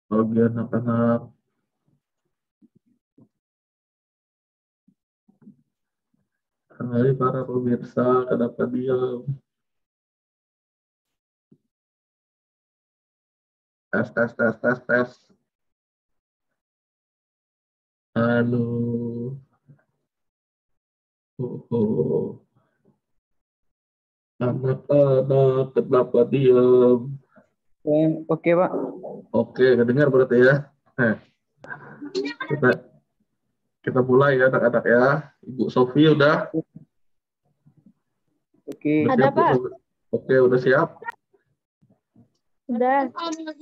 Bagi anak-anak, hai para pemirsa, kenapa diam? Tes, tes, tes, tes, tes. Halo. Oh, oh. Anak-anak, kenapa diam? Oke, Pak. Oke, kedengar berarti ya. Eh, kita kita mulai ya anak-anak ya. Ibu Sofi udah Oke. siap Ada, Bu Pak. Sofi? Oke, udah siap. Udah.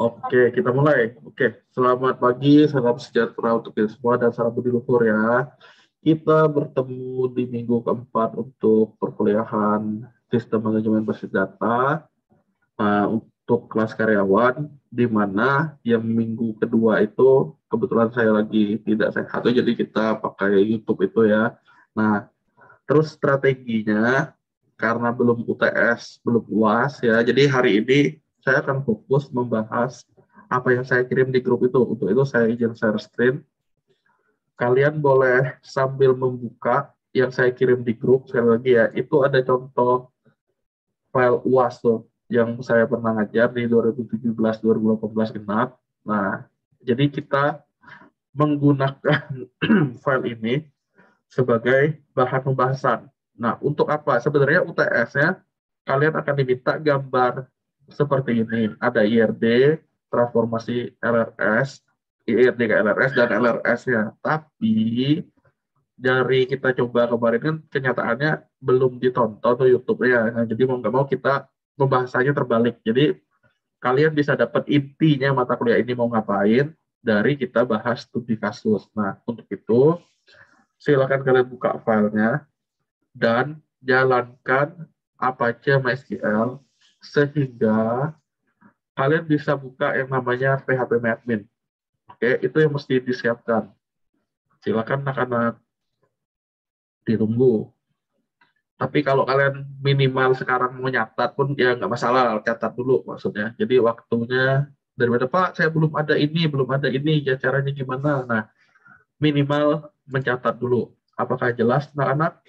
Oke, kita mulai. Oke, selamat pagi, salam sejahtera untuk kita semua dan salam budi luhur ya. Kita bertemu di minggu keempat untuk perkuliahan sistem manajemen basis data untuk kelas karyawan, di mana yang minggu kedua itu kebetulan saya lagi tidak sehat, jadi kita pakai YouTube itu ya. Nah, terus strateginya karena belum UTS, belum UAS ya, jadi hari ini saya akan fokus membahas apa yang saya kirim di grup itu. Untuk itu saya izin share screen. Kalian boleh sambil membuka yang saya kirim di grup, sekali lagi ya, itu ada contoh file UAS tuh, yang saya pernah ngajar di 2017-2018 genap. Nah, jadi kita menggunakan file ini sebagai bahan pembahasan. Nah, untuk apa? Sebenarnya UTS-nya kalian akan diminta gambar seperti ini. Ada IRD, transformasi LRS, IRD ke LRS, dan LRS-nya. Tapi dari kita coba kemarin kan kenyataannya belum ditonton tuh YouTube-nya. Nah, jadi mau nggak mau kita pembahasannya terbalik. Jadi kalian bisa dapat intinya mata kuliah ini mau ngapain dari kita bahas studi kasus. Nah, untuk itu silakan kalian buka filenya dan jalankan Apache MySQL sehingga kalian bisa buka yang namanya PHP Oke, itu yang mesti disiapkan. Silakan anak-anak ditunggu. Tapi kalau kalian minimal sekarang mau nyatat pun ya nggak masalah, catat dulu maksudnya. Jadi waktunya daripada Pak saya belum ada ini, ya caranya gimana? Nah, minimal mencatat dulu. Apakah jelas anak-anak?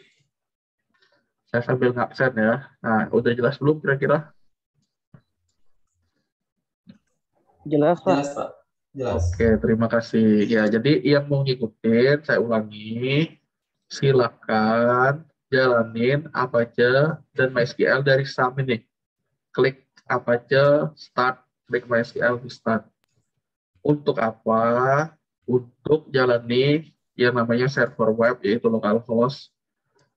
Saya sambil ngabsen ya. Nah, udah jelas belum kira-kira? Jelas, Pak. Jelas, Pak. Jelas. Oke, terima kasih. Ya, jadi yang mau ngikutin, saya ulangi, silakan jalanin Apache dan MySQL dari SAM ini. Klik Apache, start, klik MySQL, start. Untuk apa? Untuk jalani yang namanya server web, yaitu localhost,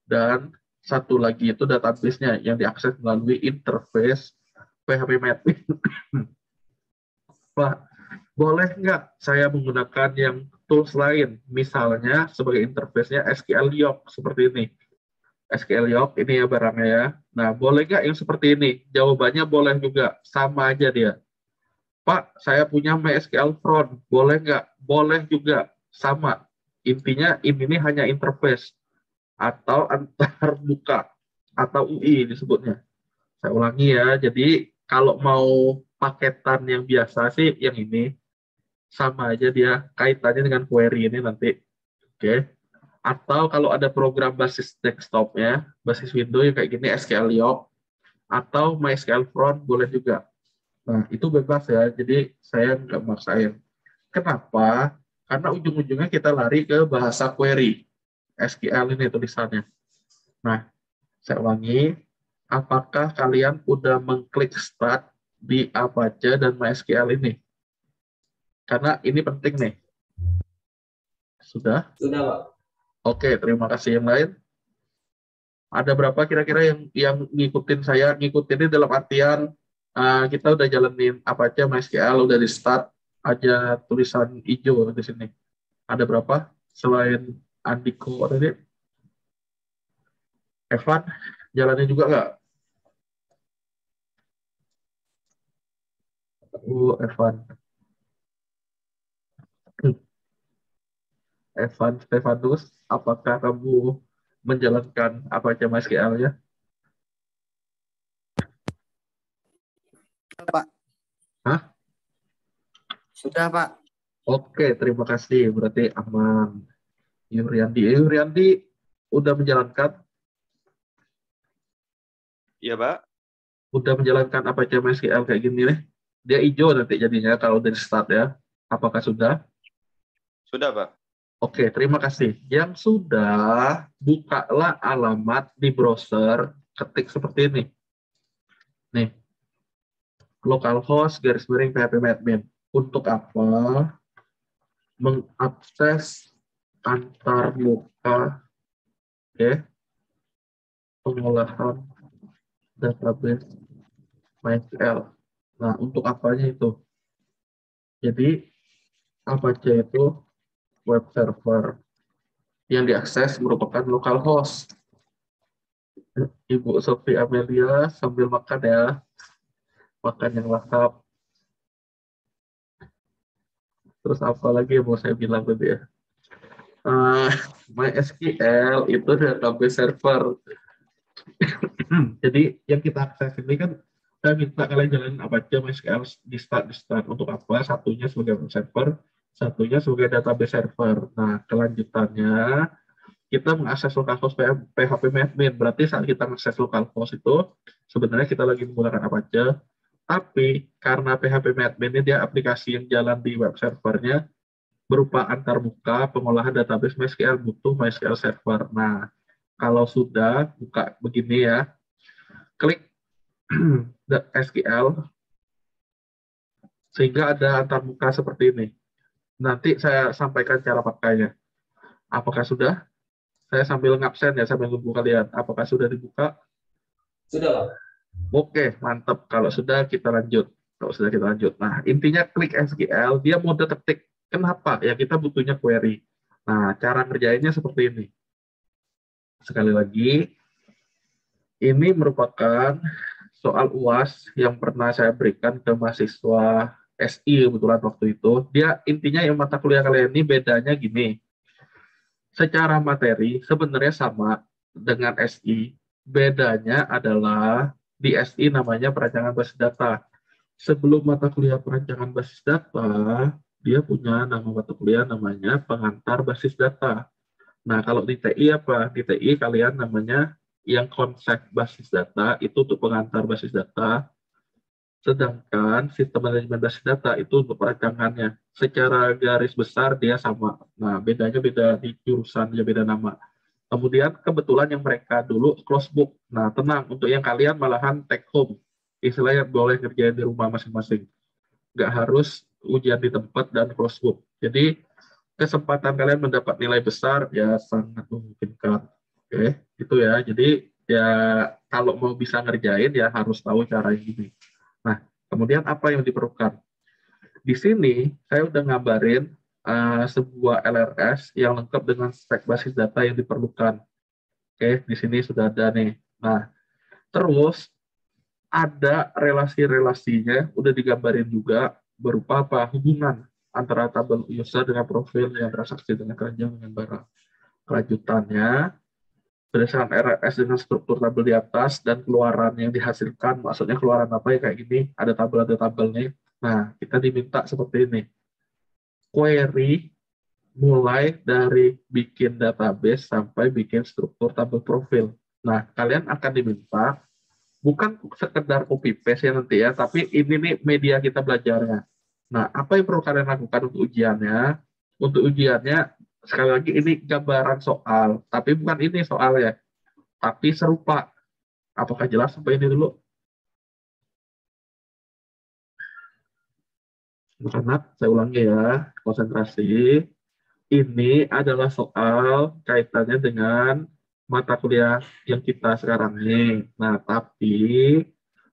dan satu lagi itu database-nya yang diakses melalui interface PHP Pak, boleh nggak saya menggunakan yang tools lain? Misalnya sebagai interface-nya SQL Yoke seperti ini. SQL Yoke ini ya barangnya ya. Nah, boleh nggak yang seperti ini? Jawabannya boleh juga, sama aja dia. Pak, saya punya MySQL front, boleh nggak? Boleh juga, sama. Intinya ini hanya interface atau antar buka atau UI disebutnya. Saya ulangi ya, jadi kalau mau paketan yang biasa sih yang ini, sama aja dia kaitannya dengan query ini nanti. Oke. Atau kalau ada program basis desktopnya, basis Windows yang kayak gini SQL Yoke atau MySQL Front boleh juga. Nah, itu bebas ya. Jadi saya nggak maksain. Kenapa? Karena ujung-ujungnya kita lari ke bahasa query. SQL ini tulisannya. Nah, saya ulangi. Apakah kalian udah mengklik start di Apache dan MySQL ini? Karena ini penting nih. Sudah? Sudah, Pak. Oke, terima kasih. Yang lain? Ada berapa kira-kira yang ngikutin saya? Ngikutin ini dalam artian kita udah jalanin Apache MySQL, udah di start aja tulisan hijau di sini. Ada berapa? Selain Andiko tadi? Evan, jalanin juga nggak? Evan. Evan Stefanus, apakah kamu menjalankan Apache MySQL-nya? Pak. Hah? Sudah, Pak. Oke, terima kasih. Berarti aman. Yuriandi. Yuriandi udah menjalankan? Iya, Pak. Udah menjalankan apa aja MySQL kayak gini nih? Dia hijau nanti jadinya kalau dari start ya. Apakah sudah? Sudah, Pak. Oke, terima kasih. Yang sudah, bukalah alamat di browser, ketik seperti ini. Nih, localhost garis miring php-admin. Untuk apa? Mengakses antar muka, oke, pengolahan database MySQL. Nah, untuk apanya itu? Jadi, apa aja itu web server yang diakses merupakan localhost. Ibu Sophie Amelia sambil makan ya, makan yang lahap. Terus apa lagi yang mau saya bilang tadi ya? MySQL itu database server. Jadi yang kita akses ini kan saya minta kalian jalanin apa aja MySQL di start. Untuk apa? Satunya sebagai web server, satunya sebagai database server. Nah, kelanjutannya kita mengakses localhost PHP-admin. Berarti saat kita mengakses localhost itu sebenarnya kita lagi menggunakan apa aja. Tapi karena PHP-admin ini dia aplikasi yang jalan di web servernya berupa antarmuka pengolahan database MySQL, butuh MySQL server. Nah, kalau sudah buka begini ya, klik SQL sehingga ada antarmuka seperti ini. Nanti saya sampaikan cara pakainya. Apakah sudah? Saya sambil ngabsen ya, sambil nunggu kalian. Apakah sudah dibuka? Sudah, Pak. Oke, mantap. Kalau sudah kita lanjut. Nah, intinya klik SQL, dia mode ketik. Kenapa? Ya kita butuhnya query. Nah, cara ngerjainnya seperti ini. Sekali lagi, ini merupakan soal UAS yang pernah saya berikan ke mahasiswa SI kebetulan waktu itu. Dia intinya yang mata kuliah kalian ini bedanya gini. Secara materi sebenarnya sama dengan SI. Bedanya adalah di SI namanya perancangan basis data. Sebelum mata kuliah perancangan basis data, dia punya nama mata kuliah namanya pengantar basis data. Nah, kalau di TI apa? Di TI kalian namanya yang konsep basis data itu untuk pengantar basis data, sedangkan sistem manajemen basis data itu untuk perancangannya. Secara garis besar dia sama. Nah, bedanya beda di jurusan, ya beda nama. Kemudian kebetulan yang mereka dulu close book. Nah, tenang, untuk yang kalian malahan take home. Istilahnya boleh kerjain di rumah masing-masing. Nggak harus ujian di tempat dan close book. Jadi, kesempatan kalian mendapat nilai besar ya sangat memungkinkan. Oke, itu ya. Jadi, ya kalau mau bisa ngerjain ya harus tahu cara ini. Nah, kemudian apa yang diperlukan? Di sini saya udah ngabarin sebuah LRS yang lengkap dengan spek basis data yang diperlukan. Oke, di sini sudah ada nih. Nah, terus ada relasi-relasinya, udah digambarin juga berupa apa? Hubungan antara tabel user dengan profil yang transaksi dengan keranjang dengan barang. Kelanjutannya, berdasarkan RFS dengan struktur tabel di atas dan keluaran yang dihasilkan, maksudnya keluaran apa ya kayak gini, ada tabelnya. Nah, kita diminta seperti ini. Query mulai dari bikin database sampai bikin struktur tabel profil. Nah, kalian akan diminta bukan sekedar copy paste ya nanti ya, tapi ini nih media kita belajarnya. Nah, apa yang perlu kalian lakukan untuk ujiannya? Untuk ujiannya, sekali lagi ini gambaran soal, tapi bukan ini soalnya, tapi serupa. Apakah jelas sampai ini dulu? Anak, saya ulangi ya, konsentrasi. Ini adalah soal kaitannya dengan mata kuliah yang kita sekarang ini. Nah, tapi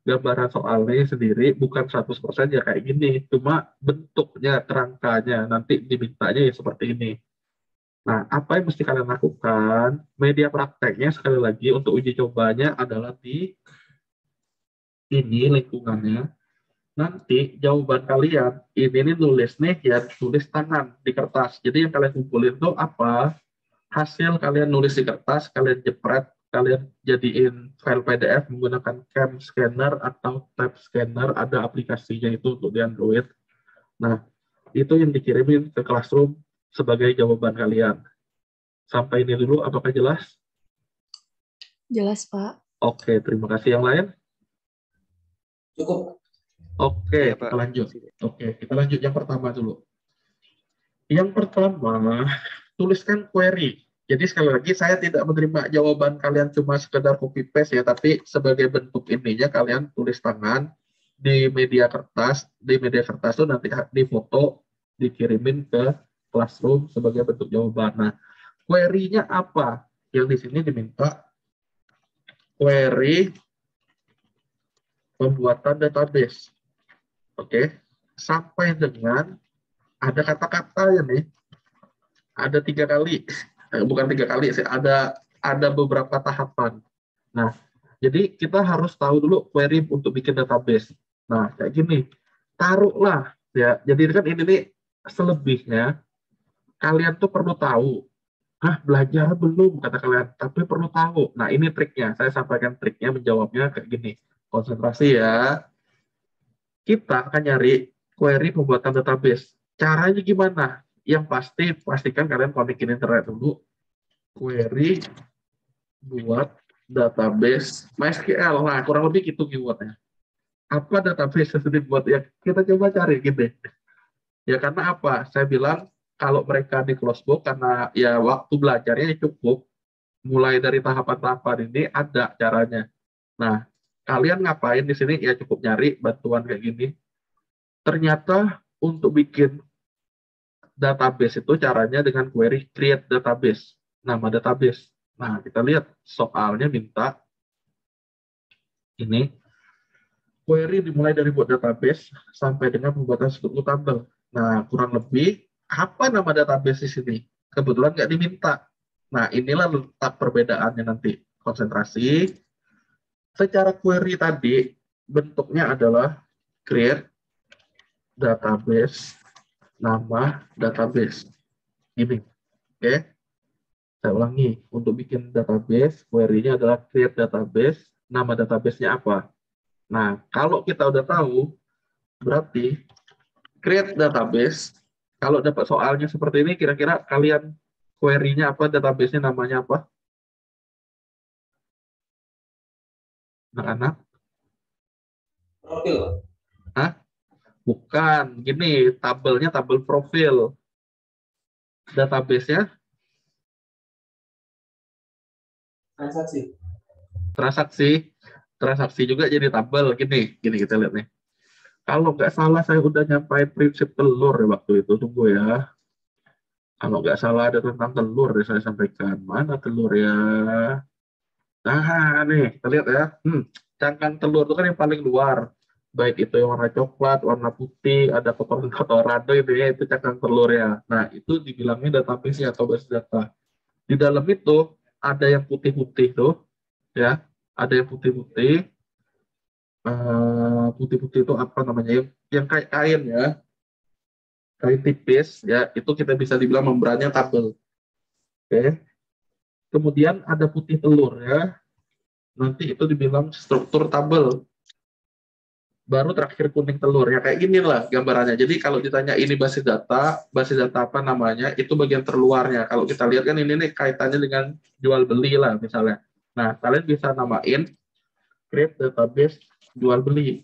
gambaran soalnya sendiri bukan 100% ya kayak gini. Cuma bentuknya, kerangkanya, nanti dimintanya ya seperti ini. Nah, apa yang mesti kalian lakukan? Media prakteknya sekali lagi untuk uji cobanya adalah di ini lingkungannya. Nanti jawaban kalian ini nih nulis nih ya tulis tangan di kertas. Jadi yang kalian kumpulin itu apa? Hasil kalian nulis di kertas, kalian jepret, kalian jadiin file PDF menggunakan cam scanner atau tab scanner, ada aplikasinya itu untuk di Android. Nah, Itu yang dikirimin ke Classroom sebagai jawaban kalian. Sampai ini dulu, apakah jelas? Jelas, Pak. Oke, terima kasih. Yang lain? Cukup. Oke, Iya, kita Pak. lanjut. Oke, kita lanjut yang pertama dulu. Yang pertama, tuliskan query. Jadi sekali lagi saya tidak menerima jawaban kalian cuma sekedar copy paste ya, tapi sebagai bentuk ininya kalian tulis tangan di media kertas. Di media kertas itu nanti difoto, dikirimin ke Classroom sebagai bentuk jawaban. Nah, query-nya apa? Yang di sini diminta query pembuatan database. Oke, sampai dengan ada kata-kata ya nih, ada 3 kali, bukan 3 kali sih, ada beberapa tahapan. Nah, jadi kita harus tahu dulu query untuk bikin database. Nah, kayak gini, taruhlah ya. Jadi kan ini nih selebihnya kalian tuh perlu tahu. Hah, belajar belum kata kalian, tapi perlu tahu. Nah, ini triknya. Saya sampaikan triknya menjawabnya kayak gini. Konsentrasi ya. Kita akan nyari query pembuatan database. Caranya gimana? Yang pasti, pastikan kalian konekin internet dulu. Query buat database MySQL. Nah, kurang lebih gitu keywordnya. Apa database yang sudah dibuat? Ya, kita coba cari gitu. Ya, karena apa? Saya bilang, kalau mereka di close book, karena ya waktu belajarnya cukup, mulai dari tahapan-tahapan ini ada caranya. Nah, kalian ngapain di sini? Ya cukup nyari bantuan kayak gini. Ternyata untuk bikin database itu caranya dengan query create database, nama database. Nah, kita lihat soalnya minta ini, query dimulai dari buat database sampai dengan pembuatan struktur tabel. Nah, kurang lebih apa nama database di sini? Kebetulan nggak diminta. Nah, inilah letak perbedaannya nanti. Konsentrasi. Secara query tadi, bentuknya adalah create database, nama database. Ini. Oke. Saya ulangi. Untuk bikin database, query-nya adalah create database, nama database-nya apa? Nah, kalau kita udah tahu, berarti create database, kalau dapat soalnya seperti ini, kira-kira kalian query-nya apa, database-nya namanya apa? Anak-anak? Profil. Hah? Bukan. Gini, tabelnya tabel profil. Database-nya Transaksi. transaksi. Transaksi juga jadi tabel. Gini kita lihat nih. Kalau nggak salah saya udah nyampain prinsip telur ya waktu itu. Tunggu ya. Kalau nggak salah ada tentang telur ya saya sampaikan. Mana telur ya? Nah, nih, kita lihat ya. Cangkang telur itu kan yang paling luar. Baik itu yang warna coklat, warna putih, ada kotoran Colorado itu ya, itu cangkang telur ya. Nah, itu dibilangnya database atau base data. Di dalam itu ada yang putih-putih tuh, ya. Ada yang putih-putih. Putih-putih itu apa namanya? Yang kayak kain ya, kain tipis ya. Itu kita bisa dibilang membrannya tabel. Oke. Kemudian ada putih telur ya. Nanti itu dibilang struktur tabel. Baru terakhir kuning telur ya kayak gini lah gambarannya. Jadi kalau ditanya ini basis data apa namanya, itu bagian terluarnya. Kalau kita lihat kan ini nih kaitannya dengan jual beli lah misalnya. Nah, kalian bisa namain create database jual beli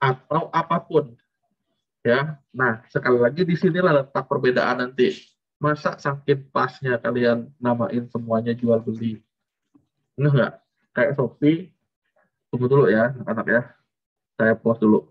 atau apapun ya. Nah, sekali lagi di sinilah letak perbedaan nanti. Masa saking pasnya kalian namain semuanya jual beli? Enggak. Kayak Shopee, tunggu dulu ya anak-anak ya. Saya pause dulu.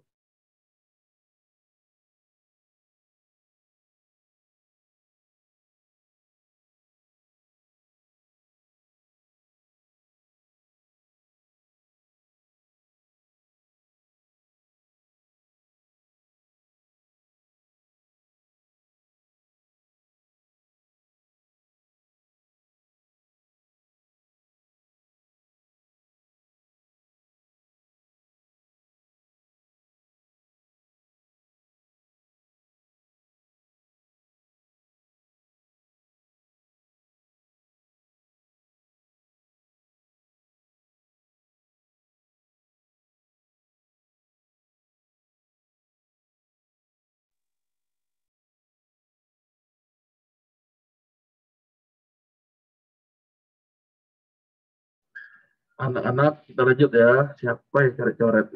Anak-anak, kita lanjut ya. Siapa yang cari coret?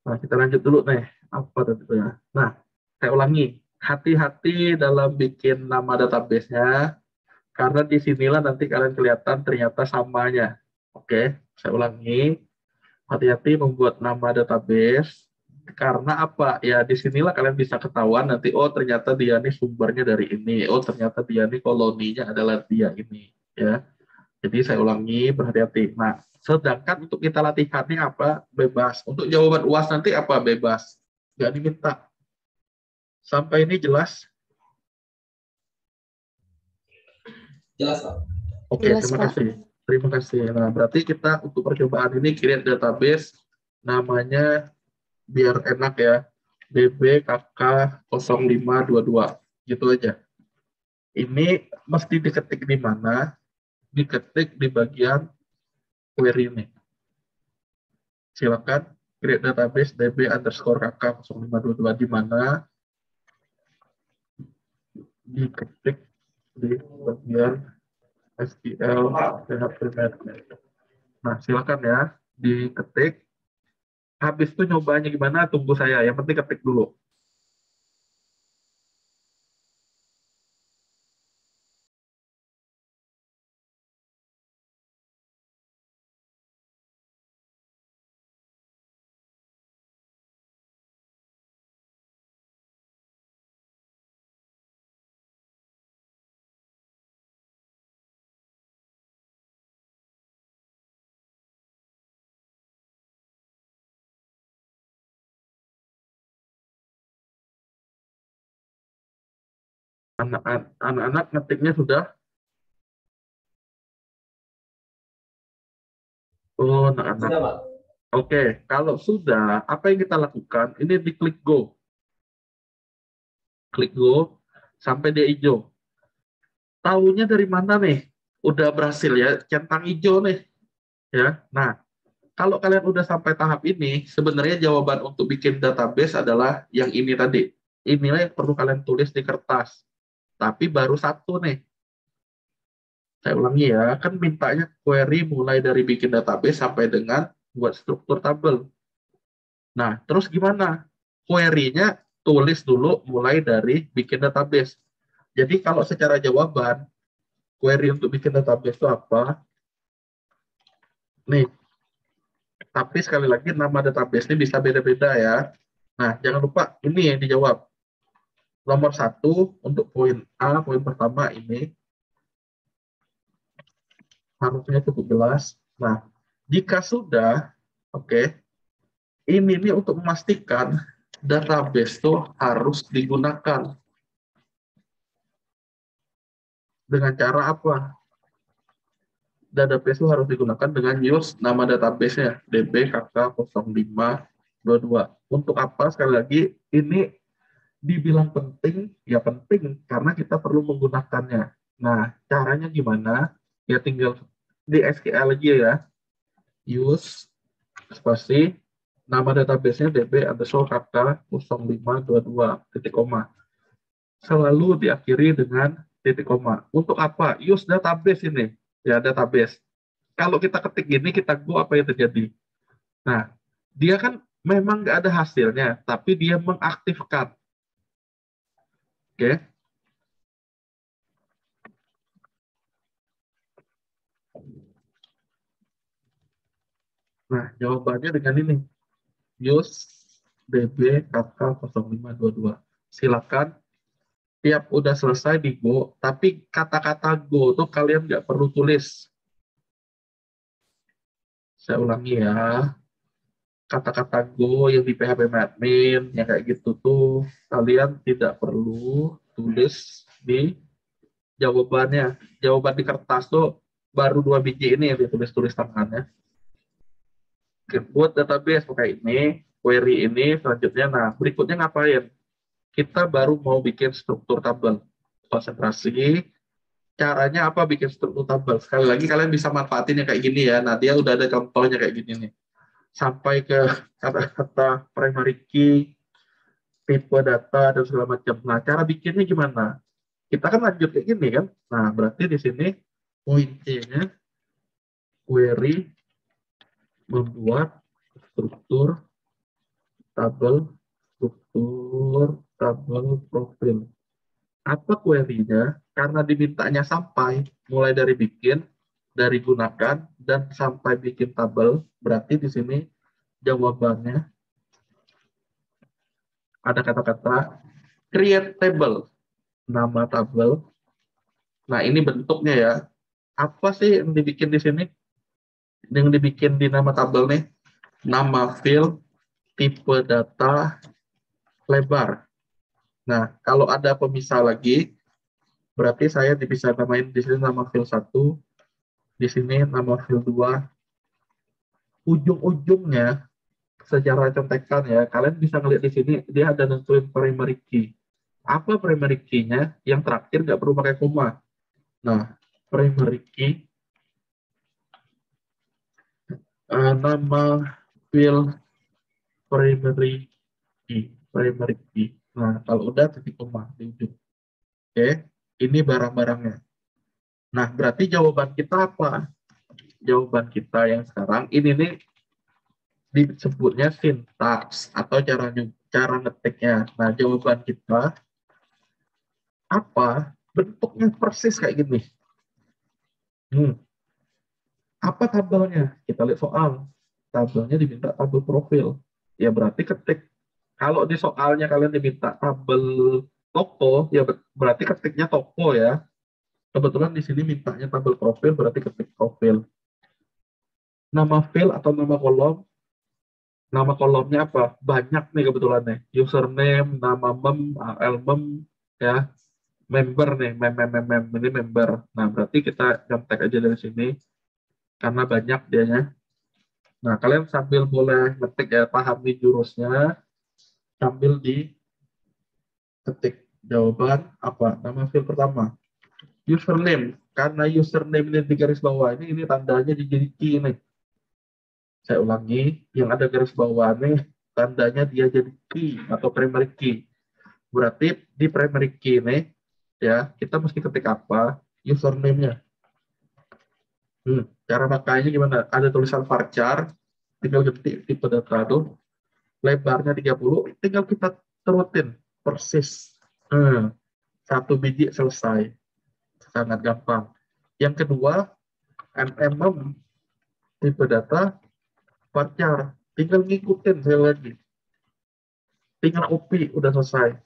Nah, kita lanjut dulu nih. Apa tentunya? Nah, saya ulangi. Hati-hati dalam bikin nama database-nya, karena disinilah nanti kalian kelihatan ternyata samanya. Oke, saya ulangi. Hati-hati membuat nama database, karena apa? Ya, disinilah kalian bisa ketahuan nanti, oh ternyata dia nih sumbernya dari ini. Oh, ternyata dia nih koloninya adalah dia ini. Ya, jadi saya ulangi, berhati-hati. Nah, sedangkan untuk kita latihannya apa? Bebas. Untuk jawaban UAS nanti apa? Bebas. Nggak diminta. Sampai ini jelas? Jelas, Pak. Oke, Jelas, terima Pak. kasih. Terima kasih. Nah, berarti kita untuk percobaan ini create database namanya biar enak ya. DBKK0522. Gitu aja. Ini mesti diketik di mana? Diketik di bagian query ini. Silakan create database db_kk0522 di mana diketik di bagian SQL PHP Management. Nah, silakan ya diketik. Habis itu nyobanya gimana? Tunggu saya. Yang penting ketik dulu. Anak-anak ngetiknya sudah. Oh, anak-anak. Sudah, Pak. Oke, kalau sudah, apa yang kita lakukan? Ini diklik go. Klik go sampai dia hijau. Tahunya dari mana nih? Udah berhasil ya, centang hijau nih. Ya. Nah, kalau kalian udah sampai tahap ini, sebenarnya jawaban untuk bikin database adalah yang ini tadi. Inilah yang perlu kalian tulis di kertas. Tapi baru satu nih. Saya ulangi ya, kan mintanya query mulai dari bikin database sampai dengan buat struktur tabel. Nah, terus gimana? Query-nya tulis dulu mulai dari bikin database. Jadi kalau secara jawaban, query untuk bikin database itu apa? Nih, tapi sekali lagi nama database ini bisa beda-beda ya. Nah, jangan lupa ini yang dijawab. Nomor satu untuk poin A, poin pertama ini harusnya cukup jelas. Nah, jika sudah, oke, ini nih untuk memastikan database itu harus digunakan. Dengan cara apa? Database itu harus digunakan dengan use nama database-nya dbkk0522. Untuk apa? Sekali lagi, ini dibilang penting, ya penting karena kita perlu menggunakannya. Nah, caranya gimana? Ya tinggal di SQL aja ya. Use spasi nama database-nya db_kk0522 titik koma. Selalu diakhiri dengan titik koma. Untuk apa? Use database ini. Ya, database. Kalau kita ketik gini, kita go, apa yang terjadi? Nah, dia kan memang nggak ada hasilnya, tapi dia mengaktifkan. Oke. Nah, jawabannya dengan ini. Use db_kk0522. Silakan. Tiap udah selesai di go, tapi kata-kata go tuh kalian nggak perlu tulis. Saya ulangi ya. Kata-kata go yang di PHP admin, yang kayak gitu tuh, kalian tidak perlu tulis di jawabannya. Jawaban di kertas tuh baru 2 biji ini yang ditulis-tulis tangannya. Buat database pakai ini, query ini, selanjutnya, nah berikutnya ngapain? Kita baru mau bikin struktur tabel. Konsentrasi, caranya apa bikin struktur tabel? Sekali lagi kalian bisa manfaatin yang kayak gini ya. Nah, dia udah ada contohnya kayak gini nih. Sampai ke kata-kata primary key, tipe data, dan segala macam. Nah, cara bikinnya gimana? Kita kan lanjut kayak gini kan? Nah, berarti di sini poin C-nya query membuat struktur tabel profil. Apa query-nya? Karena dimintanya sampai, mulai dari bikin, dari gunakan, dan sampai bikin tabel, berarti di sini jawabannya ada kata-kata create table, nama tabel. Nah, ini bentuknya ya. Apa sih yang dibikin di sini? Yang dibikin di nama tabel nih? Nama field, tipe data, lebar. Nah, kalau ada pemisah lagi, berarti saya bisa namain di sini nama field 1, di sini nama field 2. Ujung-ujungnya secara contekan ya, kalian bisa ngeliat di sini dia ada nentuin primary key. Apa primary key-nya? Yang terakhir nggak perlu pakai koma. Nah, primary key nama field primary key. Nah, kalau udah titik koma di ujung. Oke, ini barang-barangnya. Nah, berarti jawaban kita apa? Jawaban kita yang sekarang ini nih disebutnya sintaks atau cara ngetiknya. Nah, jawaban kita apa? Bentuknya persis kayak gini. Apa tabelnya? Kita lihat soal. Tabelnya diminta tabel profil. Ya berarti ketik. Kalau di soalnya kalian diminta tabel toko, ya berarti ketiknya toko ya. Kebetulan di sini mintanya tabel profil, berarti ketik profil. Nama field atau nama kolom. Nama kolomnya apa? Banyak nih kebetulan nih. Username, nama mem, ya. Member nih, ini member. Nah, berarti kita contek aja dari sini. Karena banyak dianya. Nah, kalian sambil boleh ngetik ya, pahami jurusnya, sambil diketik jawaban apa? Nama field pertama. Username. Karena username ini di garis bawah ini tandanya jadi key nih. Saya ulangi, yang ada garis bawah nih, tandanya dia jadi key atau primary key. Berarti di primary key nih, ya, kita mesti ketik apa? Username-nya. Cara makanya gimana? Ada tulisan varchar, tinggal ketik tipe data tuh, lebarnya 30, tinggal kita terutin persis. Satu biji selesai. Sangat gampang. Yang kedua, tipe data varchar. Tinggal ngikutin saya lagi. Tinggal copy, udah selesai.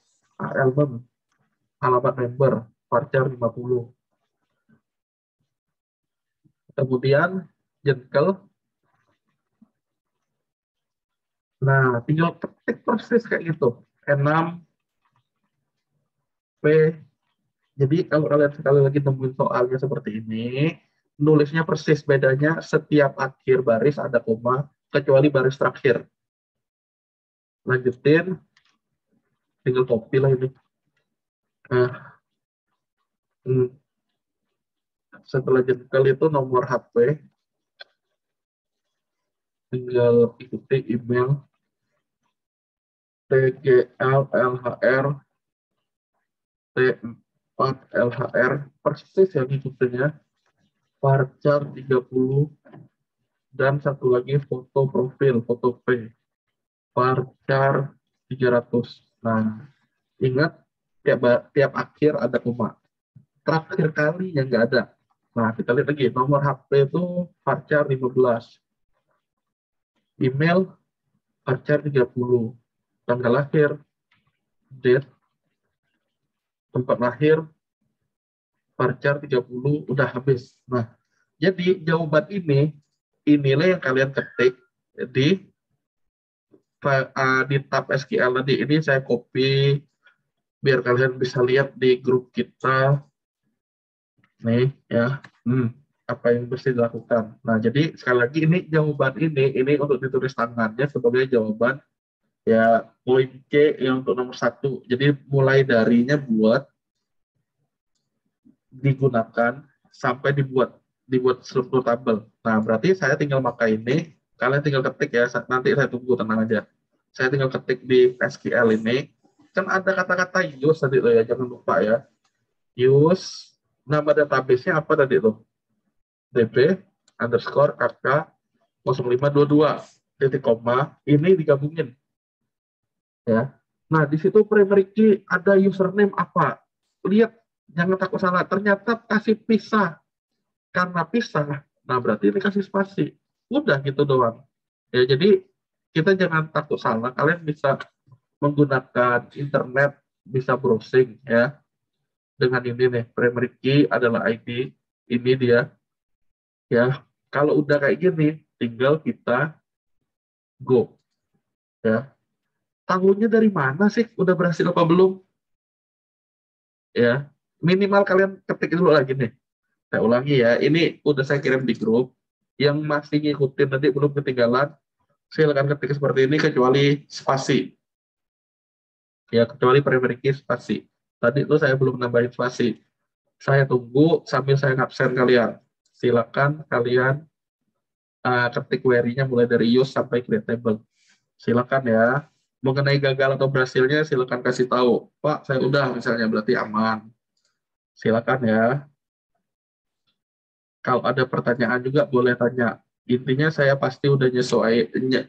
Alamat member, varchar 50. Kemudian jengkel. Nah, tinggal ketik persis kayak gitu. N6, P. Jadi kalau kalian sekali lagi nemuin soalnya seperti ini, nulisnya persis, bedanya setiap akhir baris ada koma, kecuali baris terakhir. Lanjutin, tinggal copy lah ini. Nah, setelah jengkel itu nomor HP, tinggal ikuti email tgllhr T4LHR, persis yang ngikutinnya, varchar 30, dan satu lagi foto profil, foto P, varchar 300. Nah, ingat tiap akhir ada koma. Terakhir kali yang nggak ada. Nah, kita lihat lagi, nomor HP itu varchar 15. Email varchar 30. Tanggal lahir, date, tempat lahir, varchar 30, udah habis. Nah, jadi jawaban inilah yang kalian ketik di tab SQL tadi. Ini saya copy biar kalian bisa lihat di grup kita. Nih ya, apa yang mesti dilakukan. Nah, jadi sekali lagi ini jawaban ini untuk ditulis tangannya sebagai jawaban ya poin C yang untuk nomor 1. Jadi mulai darinya buat digunakan sampai dibuat struktur tabel. Nah, berarti saya tinggal pakai ini, kalian tinggal ketik ya, nanti saya tunggu, tenang aja. Saya tinggal ketik di SQL ini, kan ada kata-kata use tadi loh ya, jangan lupa ya. Use, nama database-nya apa tadi loh? DB, underscore kakak 0522 titik koma, ini digabungin. Ya. Nah, di situ primary key ada username apa? Lihat, jangan takut salah. Ternyata kasih pisah. Karena pisah, nah berarti ini kasih spasi. Udah gitu doang. Ya, jadi kita jangan takut salah. Kalian bisa menggunakan internet, bisa browsing ya. Dengan ini nih, primary key adalah ID. Ini dia. Ya, kalau udah kayak gini, tinggal kita go. Ya, tahunya dari mana sih? Udah berhasil apa belum? Ya, minimal kalian ketik dulu lagi nih. Saya ulangi ya, ini udah saya kirim di grup. Yang masih ngikutin nanti belum ketinggalan, silakan ketik seperti ini kecuali spasi. Ya, kecuali primary key spasi. Tadi itu saya belum nambahin spasi. Saya tunggu sambil saya ngabsen kalian. Silakan kalian ketik query-nya mulai dari use sampai create table. Silakan ya. Mengenai gagal atau berhasilnya silakan kasih tahu. Pak, saya udah misalnya berarti aman. Silakan ya. Kalau ada pertanyaan juga boleh tanya. Intinya saya pasti udah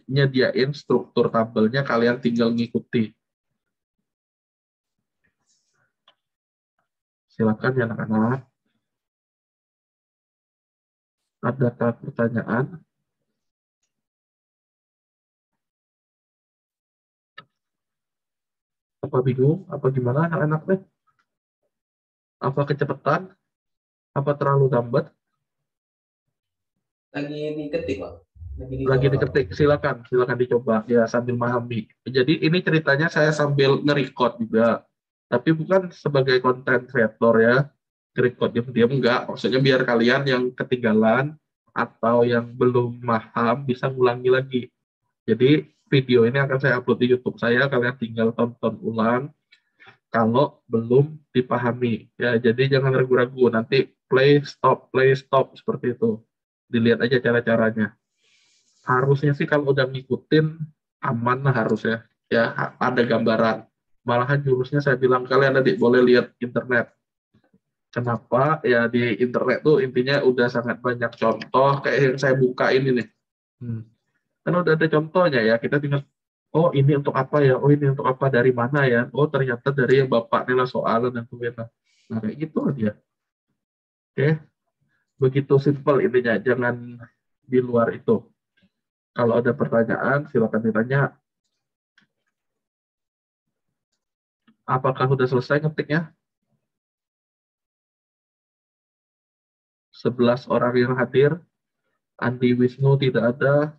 nyediain struktur tabelnya, kalian tinggal ngikuti. Silakan ya anak-anak. Adakah pertanyaan? Apa bingung? Apa gimana anak-anak deh? Apa kecepatan? Apa terlalu lambat? Lagi diketik, Pak. Lagi diketik, silakan dicoba ya sambil memahami. Jadi ini ceritanya saya sambil nge-record juga, tapi bukan sebagai content creator ya, nge-record diam-diam enggak, maksudnya biar kalian yang ketinggalan atau yang belum paham bisa ngulangi lagi. Jadi video ini akan saya upload di YouTube saya, kalian tinggal tonton ulang kalau belum dipahami ya. Jadi jangan ragu-ragu, nanti play stop seperti itu. Dilihat aja cara-caranya. Harusnya sih kalau udah ngikutin aman lah harusnya ya, ada gambaran. Malahan jurusnya saya bilang kalian tadi boleh lihat internet. Kenapa ya? Di internet tuh intinya udah sangat banyak contoh kayak yang saya buka ini nih. Kan udah ada contohnya ya, kita tinggal oh ini untuk apa ya, oh ini untuk apa, dari mana ya, oh ternyata dari yang bapak nilai soal dan sebagainya. Nah kayak gitu aja. Oke, begitu simple intinya, jangan di luar itu. Kalau ada pertanyaan, silakan ditanya. Apakah sudah selesai ngetiknya? 11 orang yang hadir. Andi Wisnu tidak ada.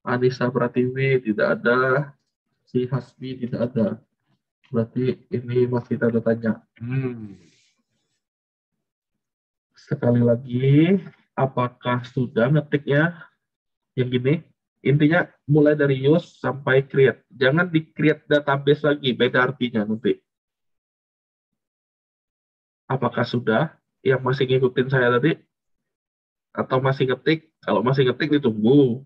Anissa Pratiwi tidak ada. Si Hasbi tidak ada. Berarti ini masih tanda tanya. Sekali lagi, apakah sudah ngetiknya? Yang gini, intinya mulai dari use sampai create. Jangan di-create database lagi, beda artinya nanti. Apakah sudah? Yang masih ngikutin saya tadi? Atau masih ngetik? Kalau masih ngetik ditunggu.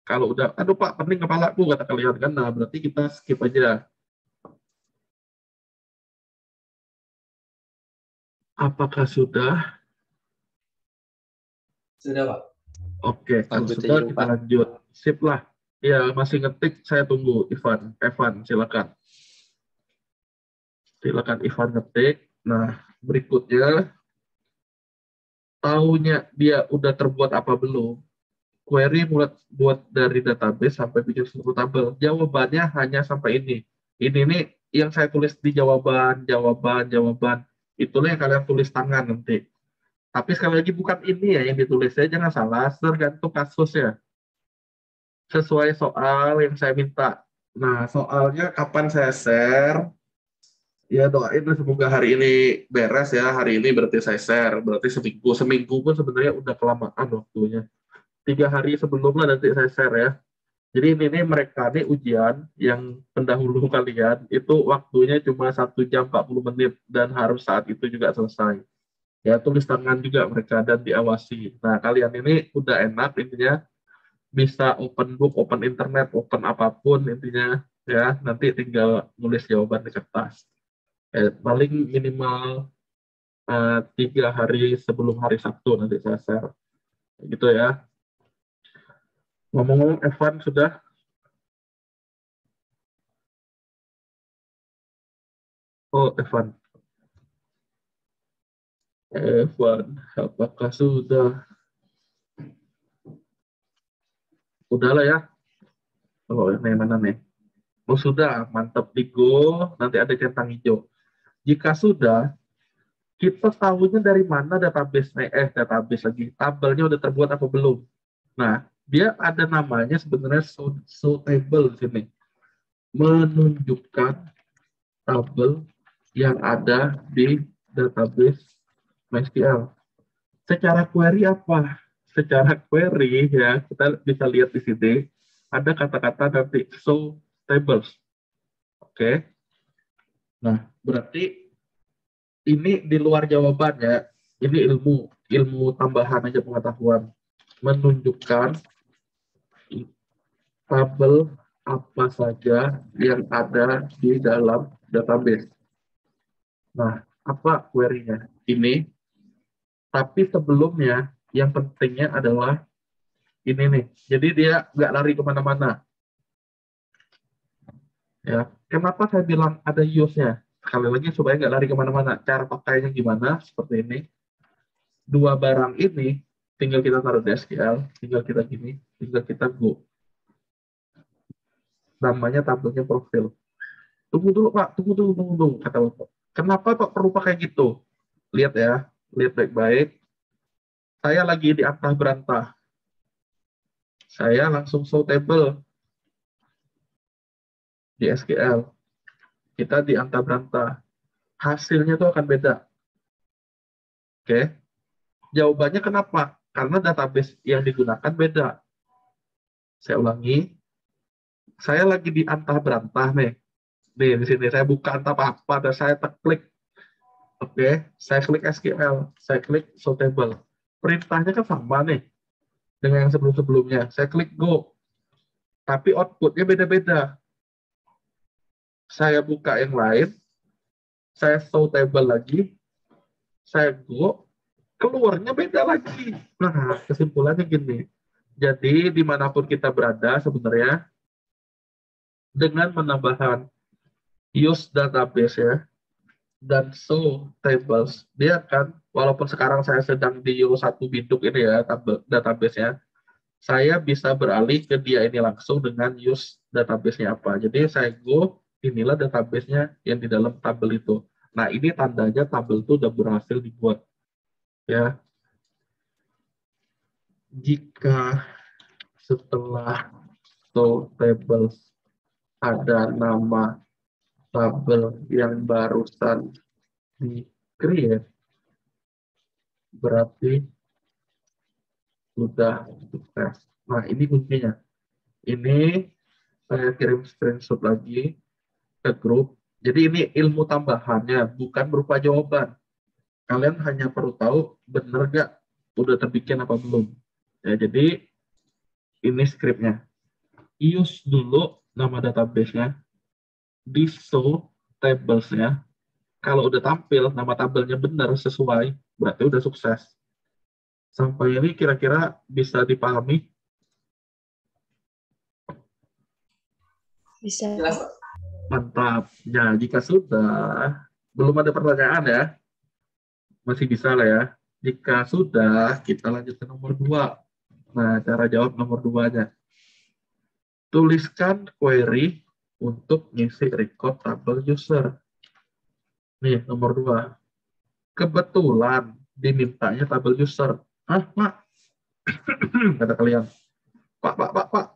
Kalau udah, aduh Pak, pening kepalaku, kata kalian kan, nah berarti kita skip aja. Apakah sudah? Sudah, Pak. Oke, kalau Lanjut sudah aja, kita Pak. lanjut. Sip lah. Ya, masih ngetik, saya tunggu. Evan, silakan. Silakan Ivan ngetik. Nah, berikutnya, taunya dia udah terbuat apa belum? Query buat dari database sampai bikin struktur tabel. Jawabannya hanya sampai ini. Ini nih yang saya tulis di jawaban. Itulah yang kalian tulis tangan nanti. Tapi sekali lagi bukan ini ya yang ditulis. Saya jangan salah, tergantung kasus ya. Sesuai soal yang saya minta. Nah, soalnya kapan saya share? Ya doain semoga hari ini beres ya. Hari ini berarti saya share. Berarti seminggu pun sebenarnya udah kelamaan waktunya. 3 hari sebelumnya nanti saya share ya. Jadi ini mereka nih ujian yang pendahulu kalian itu waktunya cuma 1 jam 40 menit dan harus saat itu juga selesai. Ya tulis tangan juga mereka dan diawasi. Nah kalian ini udah enak intinya, bisa open book, open internet, open apapun intinya ya. Nanti tinggal nulis jawaban di kertas. Paling minimal 3 hari sebelum hari Sabtu nanti saya share. Gitu ya. Ngomong-ngomong, Evan sudah? Oh, Evan. Evan, apakah sudah? Udah lah ya. Oh, ini mana nih? Oh, sudah. Mantap di Go. Nanti ada centang hijau. Jika sudah, kita tahunya dari mana database database lagi. Tabelnya udah terbuat apa belum? Nah, dia ada namanya sebenarnya show table di sini. Menunjukkan tabel yang ada di database MySQL. Secara query apa? Secara query ya, kita bisa lihat di sini ada kata-kata nanti show tables. Oke. Nah, berarti ini di luar jawabannya. Ini ilmu tambahan aja pengetahuan. Menunjukkan tabel apa saja yang ada di dalam database. Nah, apa query-nya? Ini. Tapi sebelumnya, yang pentingnya adalah ini nih. Jadi dia nggak lari kemana-mana. Ya, kenapa saya bilang ada use-nya? Sekali lagi supaya nggak lari kemana-mana. Cara pakainya gimana? Seperti ini. Dua barang ini tinggal kita taruh di SQL, tinggal kita gini, tinggal kita go. Namanya tabelnya profil. Tunggu dulu Pak, tunggu dulu, kata Bapak. Kenapa Pak perlu pakai gitu? Lihat ya, lihat baik-baik. Saya lagi di antah berantah. Saya langsung show table di SQL. Kita di antah berantah. Hasilnya itu akan beda. Oke. Jawabannya kenapa? Karena database yang digunakan beda. Saya ulangi. Saya lagi di antah berantah nih. Nih, di sini saya buka entah apa dan saya klik. Oke, saya klik SQL, saya klik show table. Perintahnya kan sama nih dengan yang sebelum-sebelumnya. Saya klik go. Tapi outputnya beda-beda. Saya buka yang lain, saya show table lagi, saya go, keluarnya beda lagi. Nah, kesimpulannya gini. Jadi, dimanapun kita berada sebenarnya, dengan menambahkan use database ya, dan show tables, dia akan, walaupun sekarang saya sedang di satu biduk ini ya, database-nya, saya bisa beralih ke dia ini langsung dengan use database-nya apa. Jadi saya go, inilah database-nya yang di dalam tabel itu. Nah, ini tandanya tabel itu udah berhasil dibuat. Ya. Jika setelah show tables ada nama tabel yang barusan di-create, berarti sudah sukses. Nah, ini kuncinya. Ini saya kirim screenshot lagi ke grup. Jadi ini ilmu tambahannya, bukan berupa jawaban. Kalian hanya perlu tahu benar nggak udah terbikin apa belum. Ya, jadi ini skripnya. Use dulu nama database-nya, di show tables-nya. Kalau udah tampil, nama tabelnya benar sesuai, berarti udah sukses. Sampai ini kira-kira bisa dipahami? Bisa. Jelas, Pak. Mantap. Ya, jika sudah, belum ada pertanyaan ya, masih bisa lah ya. Jika sudah, kita lanjut ke nomor 2. Nah, cara jawab nomor 2-nya. Tuliskan query untuk ngisi record tabel user. Nih, nomor 2. Kebetulan dimintanya tabel user. Hah, Pak? Kata kalian. Pak.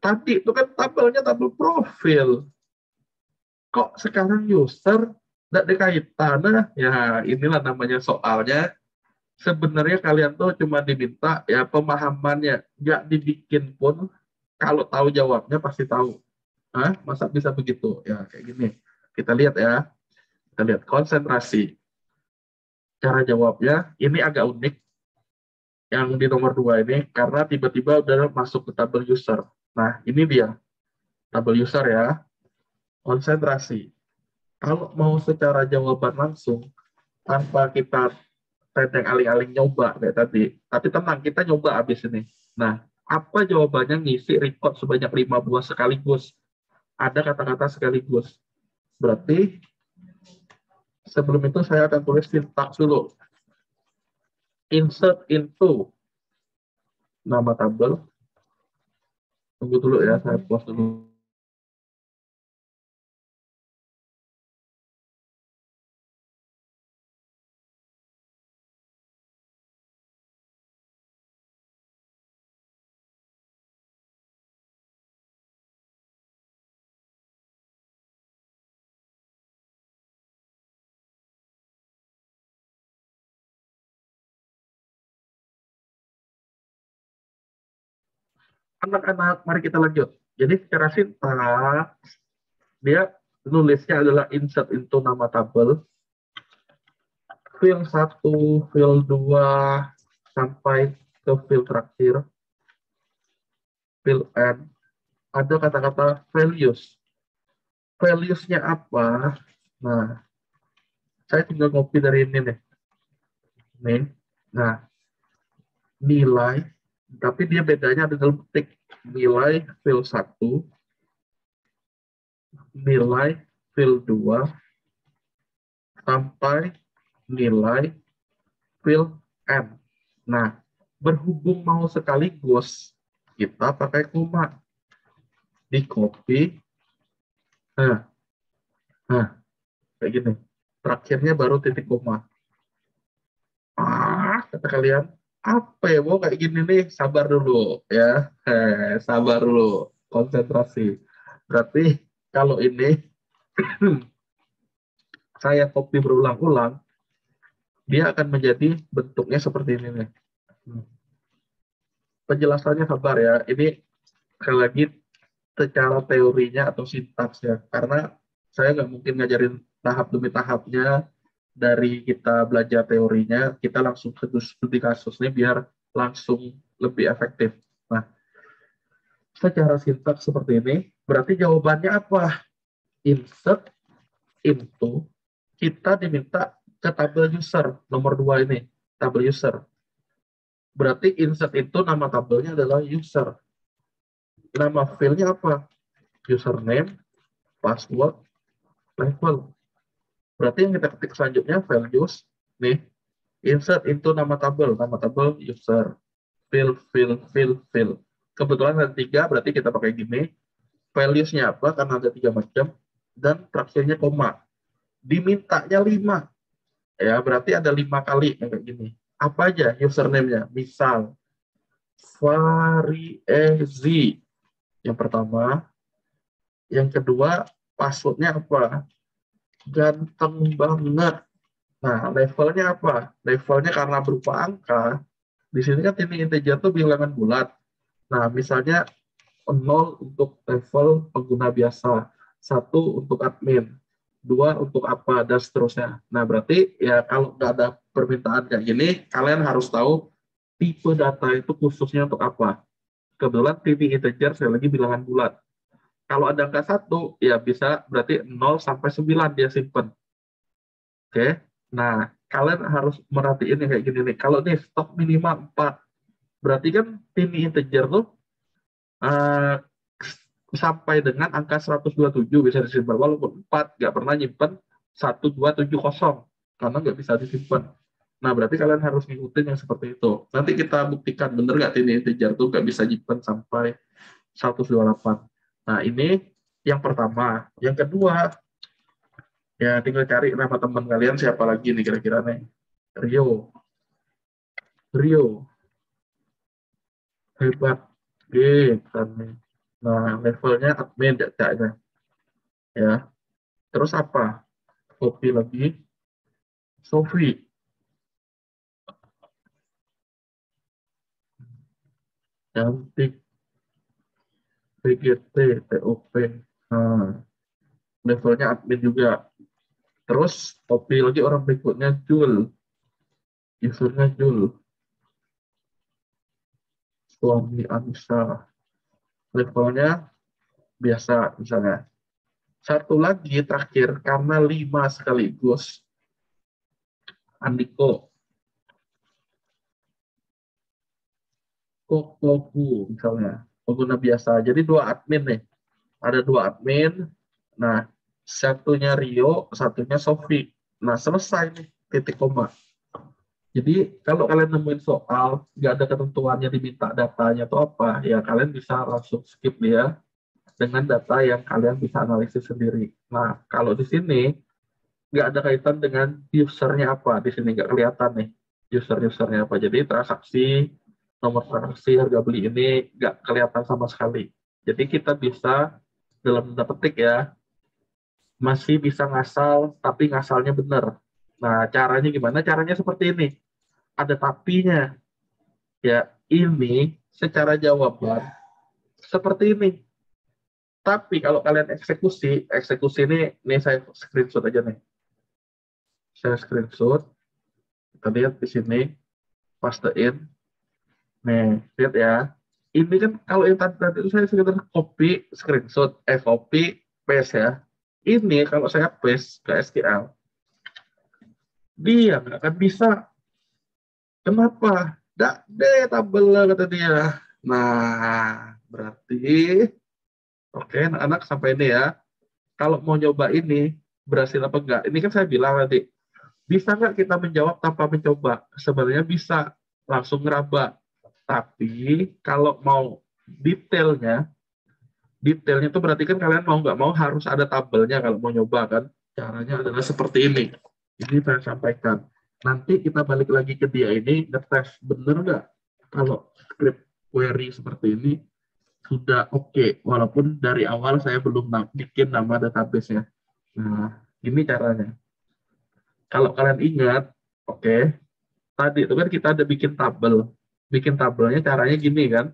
Tadi itu kan tabelnya tabel profil. Kok sekarang user tidak dikaitan? Nah, ya inilah namanya soalnya. Sebenarnya kalian tuh cuma diminta ya pemahamannya. Nggak dibikin pun, kalau tahu jawabnya pasti tahu. Hah? Masa bisa begitu? Ya kayak gini. Kita lihat ya. Kita lihat konsentrasi. Cara jawabnya ini agak unik. Yang di nomor 2 ini karena tiba-tiba udah masuk ke tabel user. Nah, ini dia. Tabel user ya. Konsentrasi. Kalau mau secara jawaban langsung, tanpa kita tenteng aling-aling nyoba kayak tadi. Tapi tenang, kita nyoba abis ini. Nah, apa jawabannya ngisi record sebanyak 5 buah sekaligus? Ada kata-kata sekaligus. Berarti sebelum itu saya akan tulis sintaks dulu. Insert into nama tabel. Tunggu dulu ya, saya pause dulu. Anak-anak, mari kita lanjut. Jadi secara sintaks, dia nulisnya adalah insert into nama tabel, field 1, field 2, sampai ke field terakhir, field N, ada kata-kata values. Values-nya apa? Nah, saya tinggal copy dari ini nih. Nih. Nah, nilai, tapi dia bedanya ada dalam petik. Nilai field 1, nilai field 2, sampai nilai field N. Nah, berhubung mau sekaligus, kita pakai koma. Di copy. Nah, kayak gini. Terakhirnya baru titik koma. Kata kalian, apa ya, mau kayak gini nih, sabar dulu ya. Sabar dulu, konsentrasi. Berarti kalau ini saya copy berulang-ulang, dia akan menjadi bentuknya seperti ini nih. Penjelasannya sabar ya. Ini sekali lagi secara teorinya atau sintaksnya, karena saya nggak mungkin ngajarin tahap demi tahapnya. Dari kita belajar teorinya, kita langsung ke studi kasusnya biar langsung lebih efektif. Nah, secara sintaks seperti ini, berarti jawabannya apa? Insert into, kita diminta ke tabel user, nomor 2 ini, tabel user. Berarti insert itu nama tabelnya adalah user. Nama filenya apa? Username, password, level. Berarti yang kita ketik selanjutnya values, nih, insert into nama tabel user, fill. Kebetulan ada 3, berarti kita pakai gini. Values-nya apa? Karena ada 3 macam. Dan terakhirnya koma. Dimintanya 5. Ya, berarti ada 5 kali yang kayak gini. Apa aja username-nya? Misal, Fariezi. Yang pertama. Yang kedua, password-nya apa? Ganteng banget. Nah, levelnya apa? Levelnya karena berupa angka. Di sini kan ini integer tuh bilangan bulat. Nah, misalnya 0 untuk level pengguna biasa, 1 untuk admin, 2 untuk apa, dan seterusnya. Nah, berarti ya kalau nggak ada permintaan kayak gini, kalian harus tahu tipe data itu khususnya untuk apa. Kebetulan tipe integer saya lagi bilangan bulat. Kalau ada angka 1, ya bisa berarti 0 sampai 9 dia simpen. Oke. Nah, kalian harus merhatiin yang kayak gini nih. Kalau nih stok minimal 4, berarti kan ini integer tuh sampai dengan angka 127 bisa disimpan. Walaupun 4 nggak pernah nyimpen 1270 karena nggak bisa disimpan. Nah, berarti kalian harus ngikutin yang seperti itu. Nanti kita buktikan bener nggak ini integer tuh nggak bisa nyimpen sampai 128. Nah, ini yang pertama. Yang kedua, ya tinggal cari nama teman kalian siapa lagi nih kira-kira nih. Rio. Hebat. Kan nih. Nah, levelnya admin datanya. Ya. Terus apa? Copy lagi. Sofi. Cantik. PGT, TOP. Nah, levelnya admin juga. Terus copy lagi orang berikutnya Jul. Usernya Jul. Suami Anissa. Levelnya biasa misalnya. Satu lagi terakhir, karena 5 sekaligus. Andiko. Kokoku misalnya, pengguna biasa. Jadi dua admin nih, ada dua admin. Nah, satunya Rio, satunya Sofi. Nah, selesai nih, titik koma. Jadi kalau kalian nemuin soal, nggak ada ketentuannya diminta datanya atau apa, ya kalian bisa langsung skip dia dengan data yang kalian bisa analisis sendiri. Nah, kalau di sini nggak ada kaitan dengan usernya apa, di sini nggak kelihatan nih usernya apa. Jadi transaksi, nomor transaksi, harga beli ini nggak kelihatan sama sekali. Jadi kita bisa dalam tanda petik ya, masih bisa ngasal, tapi ngasalnya benar. Nah, caranya gimana? Caranya seperti ini. Ada tapinya. Ya, ini secara jawaban seperti ini. Tapi kalau kalian eksekusi ini saya screenshot aja nih. Saya screenshot. Kita lihat di sini, pastein. Nih, lihat ya. Ini kan kalau yang tadi itu saya sekedar copy, screenshot, copy, paste ya. Ini kalau saya paste ke SQL, dia nggak akan bisa. Kenapa? Nggak deh tabel kata dia. Nah, berarti oke, anak-anak sampai ini ya. Kalau mau nyoba ini, berhasil apa enggak? Ini kan saya bilang nanti, bisa nggak kita menjawab tanpa mencoba? Sebenarnya bisa, langsung ngeraba. Tapi kalau mau detailnya itu berarti kan kalian mau nggak mau harus ada tabelnya kalau mau nyoba kan. Caranya adalah seperti ini. Ini saya sampaikan. Nanti kita balik lagi ke dia ini, ngetes bener nggak kalau script query seperti ini sudah oke, walaupun dari awal saya belum bikin nama database-nya. Nah, ini caranya. Kalau kalian ingat, oke, tadi itu kan kita ada bikin tabel. Bikin tabelnya caranya gini kan.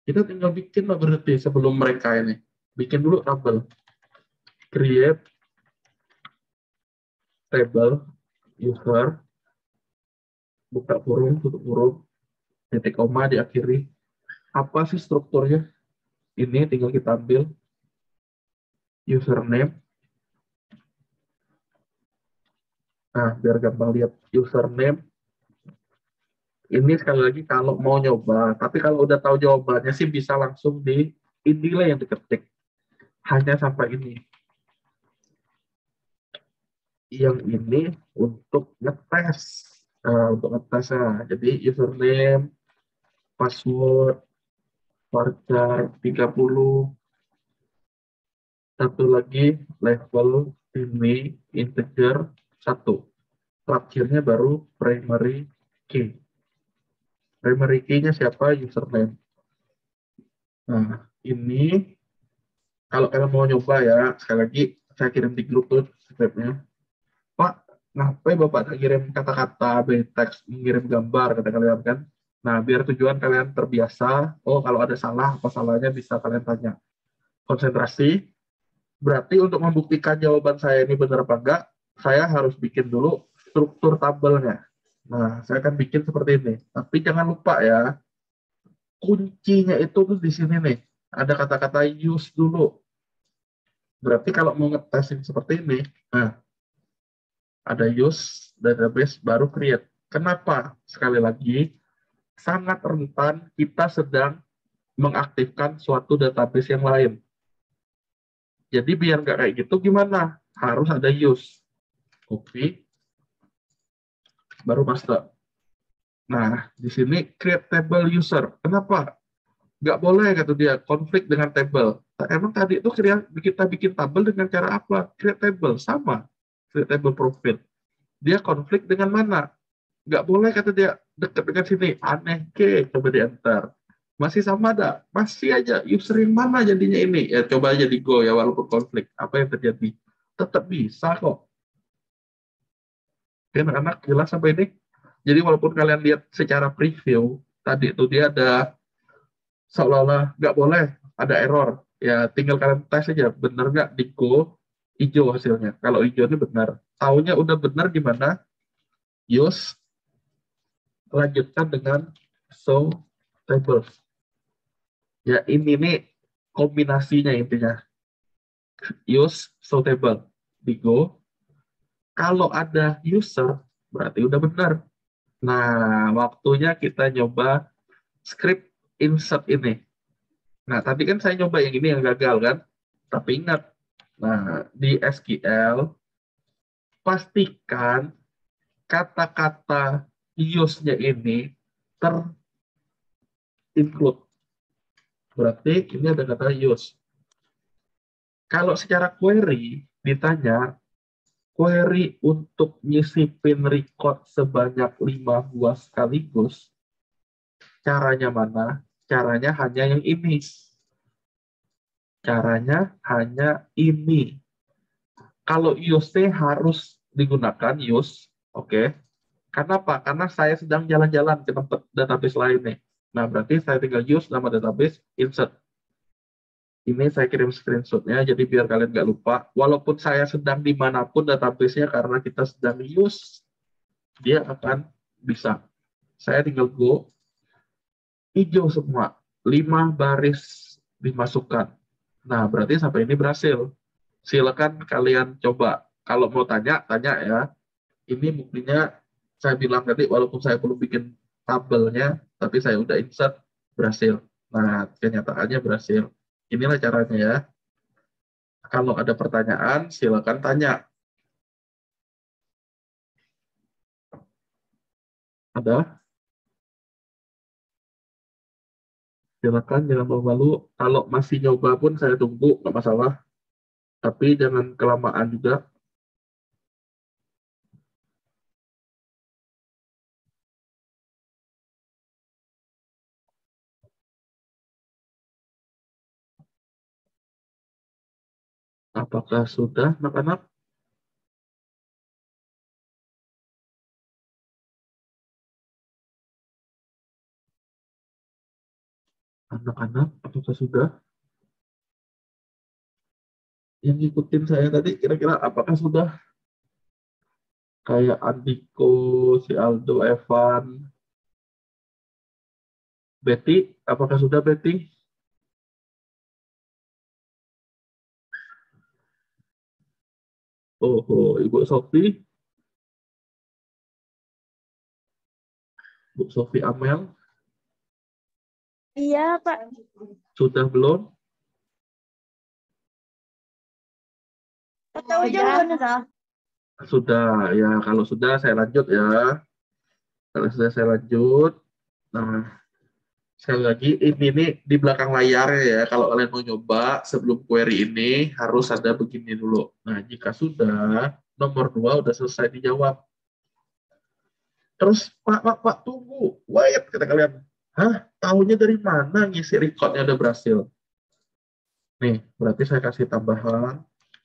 Kita tinggal bikin lah berarti sebelum mereka ini. Bikin dulu tabel. Create table user, buka kurung, tutup kurung, titik koma diakhiri. Apa sih strukturnya? Ini tinggal kita ambil username. Nah, biar gampang lihat username. Ini sekali lagi kalau mau nyoba, tapi kalau udah tahu jawabannya sih bisa langsung di inilah yang diketik. Hanya sampai ini. Yang ini untuk ngetes. Nah, untuk ngetes, jadi username, password, varchar 30, satu lagi level ini integer 1. Terakhirnya baru primary key. Primary key-nya siapa? Username. Nah, ini kalau kalian mau nyoba ya, sekali lagi saya kirim di grup tuh script-nya. Pak, ngapain Bapak tak kirim kata-kata, teks, mengirim gambar, kata kalian kan? Nah, biar tujuan kalian terbiasa, oh kalau ada salah, apa salahnya bisa kalian tanya. Konsentrasi, berarti untuk membuktikan jawaban saya ini benar apa enggak, saya harus bikin dulu struktur tabelnya. Nah, saya akan bikin seperti ini. Tapi jangan lupa ya, kuncinya itu tuh di sini nih. Ada kata-kata use dulu. Berarti kalau mau ngetesin seperti ini, nah, ada use, database, baru create. Kenapa? Sekali lagi, sangat rentan kita sedang mengaktifkan suatu database yang lain. Jadi biar nggak kayak gitu, gimana? Harus ada use. Copy, baru paste. Nah, di sini create table user. Kenapa? Nggak boleh, kata dia, konflik dengan table. Nah, emang tadi itu kita bikin tabel dengan cara apa? Create table, sama. Create table profit. Dia konflik dengan mana? Nggak boleh, kata dia, dekat dengan sini. Aneh ke, coba di enter. Masih sama ada? Masih aja. User yang mana jadinya ini? Ya, coba aja di go ya, walaupun konflik. Apa yang terjadi? Tetap bisa kok. Oke, anak-anak jelas sampai ini? Jadi walaupun kalian lihat secara preview, tadi itu dia ada seolah-olah nggak boleh, ada error. Ya tinggal kalian tes aja, bener nggak di go, hijau hasilnya. Kalau hijau ini benar. Taunya udah benar gimana? Use, lanjutkan dengan show tables. Ya ini nih kombinasinya intinya. Use, show table. Di go. Kalau ada user, berarti udah benar. Nah, waktunya kita nyoba script insert ini. Nah, tadi kan saya nyoba yang ini yang gagal kan? Tapi ingat, nah di SQL pastikan kata-kata use-nya ini ter-include. Berarti ini ada kata use. Kalau secara query ditanya, query untuk nyisipin record sebanyak 5 buah sekaligus, caranya mana? Caranya hanya yang ini. Caranya hanya ini. Kalau use harus digunakan use, oke. Kenapa? Karena saya sedang jalan-jalan ke tempat database lain nih. Nah, berarti saya tinggal use nama database, insert. Ini saya kirim screenshotnya, jadi biar kalian nggak lupa. Walaupun saya sedang dimanapun database-nya, karena kita sedang use, dia akan bisa. Saya tinggal go, hijau semua, 5 baris dimasukkan. Nah, berarti sampai ini berhasil. Silakan kalian coba. Kalau mau tanya, tanya ya. Ini buktinya, saya bilang tadi, walaupun saya belum bikin tabelnya, tapi saya udah insert, berhasil. Nah, kenyataannya berhasil. Inilah caranya ya. Kalau ada pertanyaan, silakan tanya. Ada? Silakan, jangan malu-malu. Kalau masih nyoba pun saya tunggu, nggak masalah. Tapi jangan kelamaan juga. Apakah sudah, anak-anak? Anak-anak, apakah sudah? Yang ngikutin saya tadi, kira-kira apakah sudah? Kayak Andiko, si Aldo, Evan, Betty, apakah sudah Betty? Oh, Ibu Sofi, Bu Sofi Amel, Iya, Pak. sudah belum? Sudah, ya kalau sudah saya lanjut ya. Kalau sudah saya lanjut, nah sekali lagi ini di belakang layar ya. Kalau kalian mau nyoba sebelum query ini harus ada begini dulu. Nah jika sudah, nomor 2 udah selesai dijawab. Terus Pak, tunggu, wait kata kalian. Hah, tahunya dari mana ngisi recordnya udah berhasil? Nih, berarti saya kasih tambahan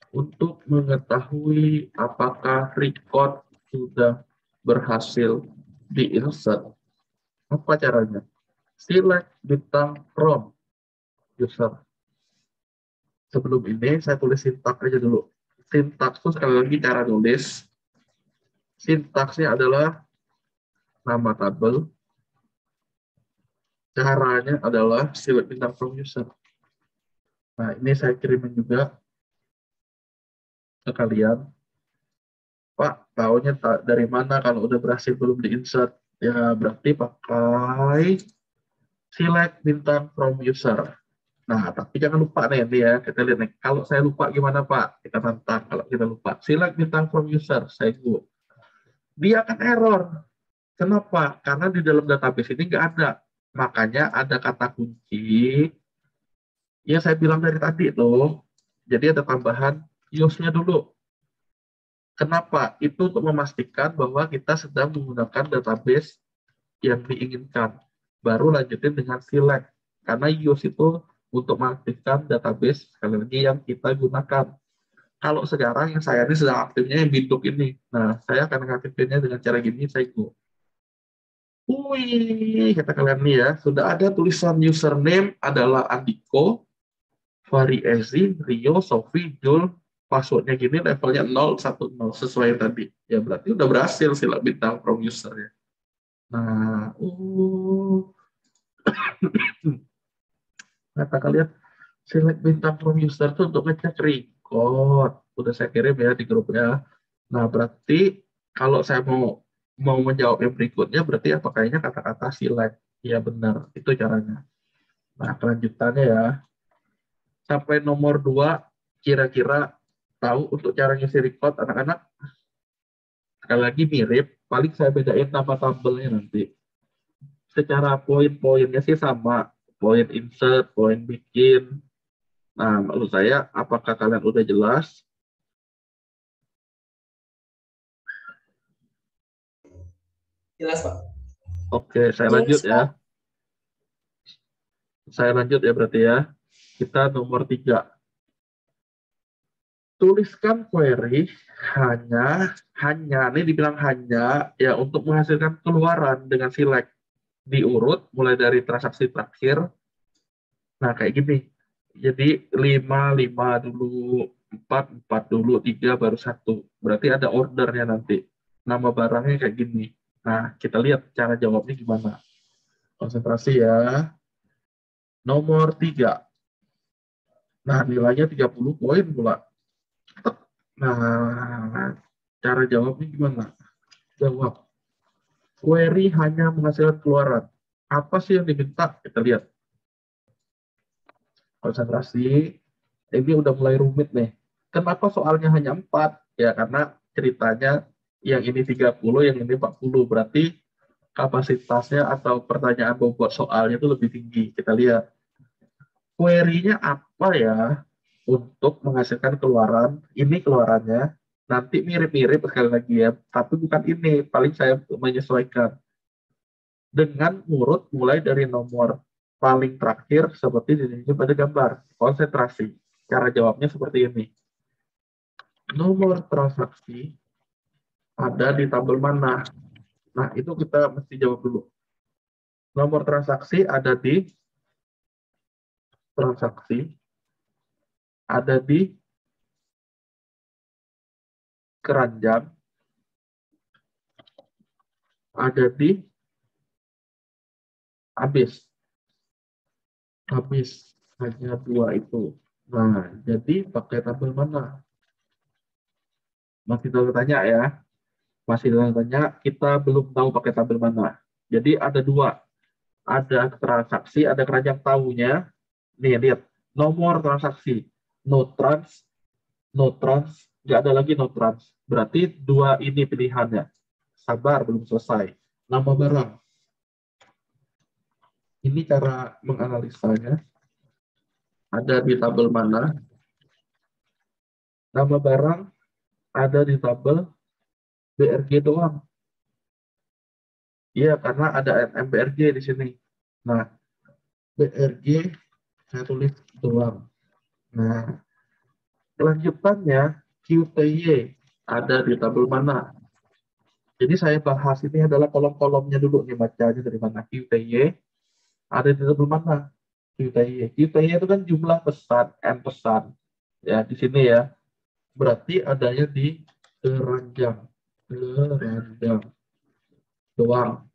untuk mengetahui apakah record sudah berhasil di-insert. Apa caranya? Select bintang from user. Sebelum ini saya tulis sintaks aja dulu. Sintaks itu sekali lagi cara nulis. Sintaksnya adalah nama tabel. Caranya adalah select bintang from user. Nah, ini saya kirimin juga ke kalian. Pak, tahunya dari mana kalau udah berhasil belum di-insert? Ya, berarti pakai select bintang from user. Nah, tapi jangan lupa nih, ya, kita lihat nih. Kalau saya lupa gimana Pak? Kita tantang kalau kita lupa. Select bintang from user, saya go. Dia akan error. Kenapa? Karena di dalam database ini nggak ada. Makanya ada kata kunci yang saya bilang dari tadi tuh. Jadi ada tambahan use-nya dulu. Kenapa? Itu untuk memastikan bahwa kita sedang menggunakan database yang diinginkan. Baru lanjutin dengan select. Karena use itu untuk mengaktifkan database sekali lagi yang kita gunakan. Kalau sekarang yang saya ini sedang aktifnya yang binduk ini. Nah, saya akan mengaktifkannya dengan cara gini, saya go. Wih, kata kalian nih ya, sudah ada tulisan username adalah Andiko, Fari Ezi, Rio, Sofi, Jul, passwordnya gini, levelnya 010, sesuai tadi. Ya berarti udah berhasil sila bintang from user ya. Nah, kata kalian, select bintang from user itu untuk ngecek record. Udah saya kirim ya di grupnya. Nah, berarti kalau saya mau menjawab yang berikutnya, berarti apa kayaknya kata-kata select. Iya benar, itu caranya. Nah, kelanjutannya ya. Sampai nomor 2, kira-kira tahu untuk cara ngisi record anak-anak? Sekali lagi mirip, paling saya bedain nama tabelnya nanti. Secara poin-poinnya sih sama. Poin insert, poin bikin. Nah, maksud saya, apakah kalian udah jelas? Jelas, Pak. Oke, saya lanjut Jelas, ya. Pak. Saya lanjut ya berarti ya. Kita nomor 3. Tuliskan query hanya, ini dibilang hanya, ya untuk menghasilkan keluaran dengan select. Diurut, mulai dari transaksi terakhir. Nah, kayak gini. Jadi 5, 5 dulu, 4, 4 dulu, 3, baru 1. Berarti ada ordernya nanti. Nama barangnya kayak gini. Nah, kita lihat cara jawabnya gimana. Konsentrasi ya. Nomor 3. Nah, nilainya 30 poin pula. Nah, cara jawabnya gimana? Jawab. Query hanya menghasilkan keluaran. Apa sih yang diminta? Kita lihat. Konsentrasi. Ini udah mulai rumit nih. Kenapa soalnya hanya 4? Ya, karena ceritanya yang ini 30, yang ini 40. Berarti kapasitasnya atau pertanyaan bobot soalnya itu lebih tinggi. Kita lihat. Query-nya apa ya untuk menghasilkan keluaran? Ini keluarannya. Nanti mirip-mirip sekali lagi ya. Tapi bukan ini. Paling saya menyesuaikan. Dengan urut mulai dari nomor paling terakhir seperti ditunjukkan pada gambar. Konsentrasi. Cara jawabnya seperti ini. Nomor transaksi ada di tabel mana? Nah, itu kita mesti jawab dulu. Nomor transaksi ada di keranjang, ada di habis. Habis hanya 2 itu. Nah, jadi pakai tabel mana? Masih tanya ya. Masih tanya, kita belum tahu pakai tabel mana. Jadi ada 2. Ada transaksi, ada keranjang tahunya. Nih, lihat. Nomor transaksi. No trans, nggak ada lagi no trans. Berarti 2 ini pilihannya. Sabar, belum selesai. Nama barang. Ini cara menganalisanya. Ada di tabel mana? Nama barang ada di tabel BRG doang. Iya, karena ada MBRG di sini. Nah, BRG saya tulis doang. Nah, kelanjutannya QTY ada di tabel mana? Jadi saya bahas ini adalah kolom-kolomnya dulu nih, bacanya dari mana. QTY ada di tabel mana? QTY. QTY itu kan jumlah pesan, N pesan. Ya, di sini ya. Berarti adanya di keranjang. Keranjang doang.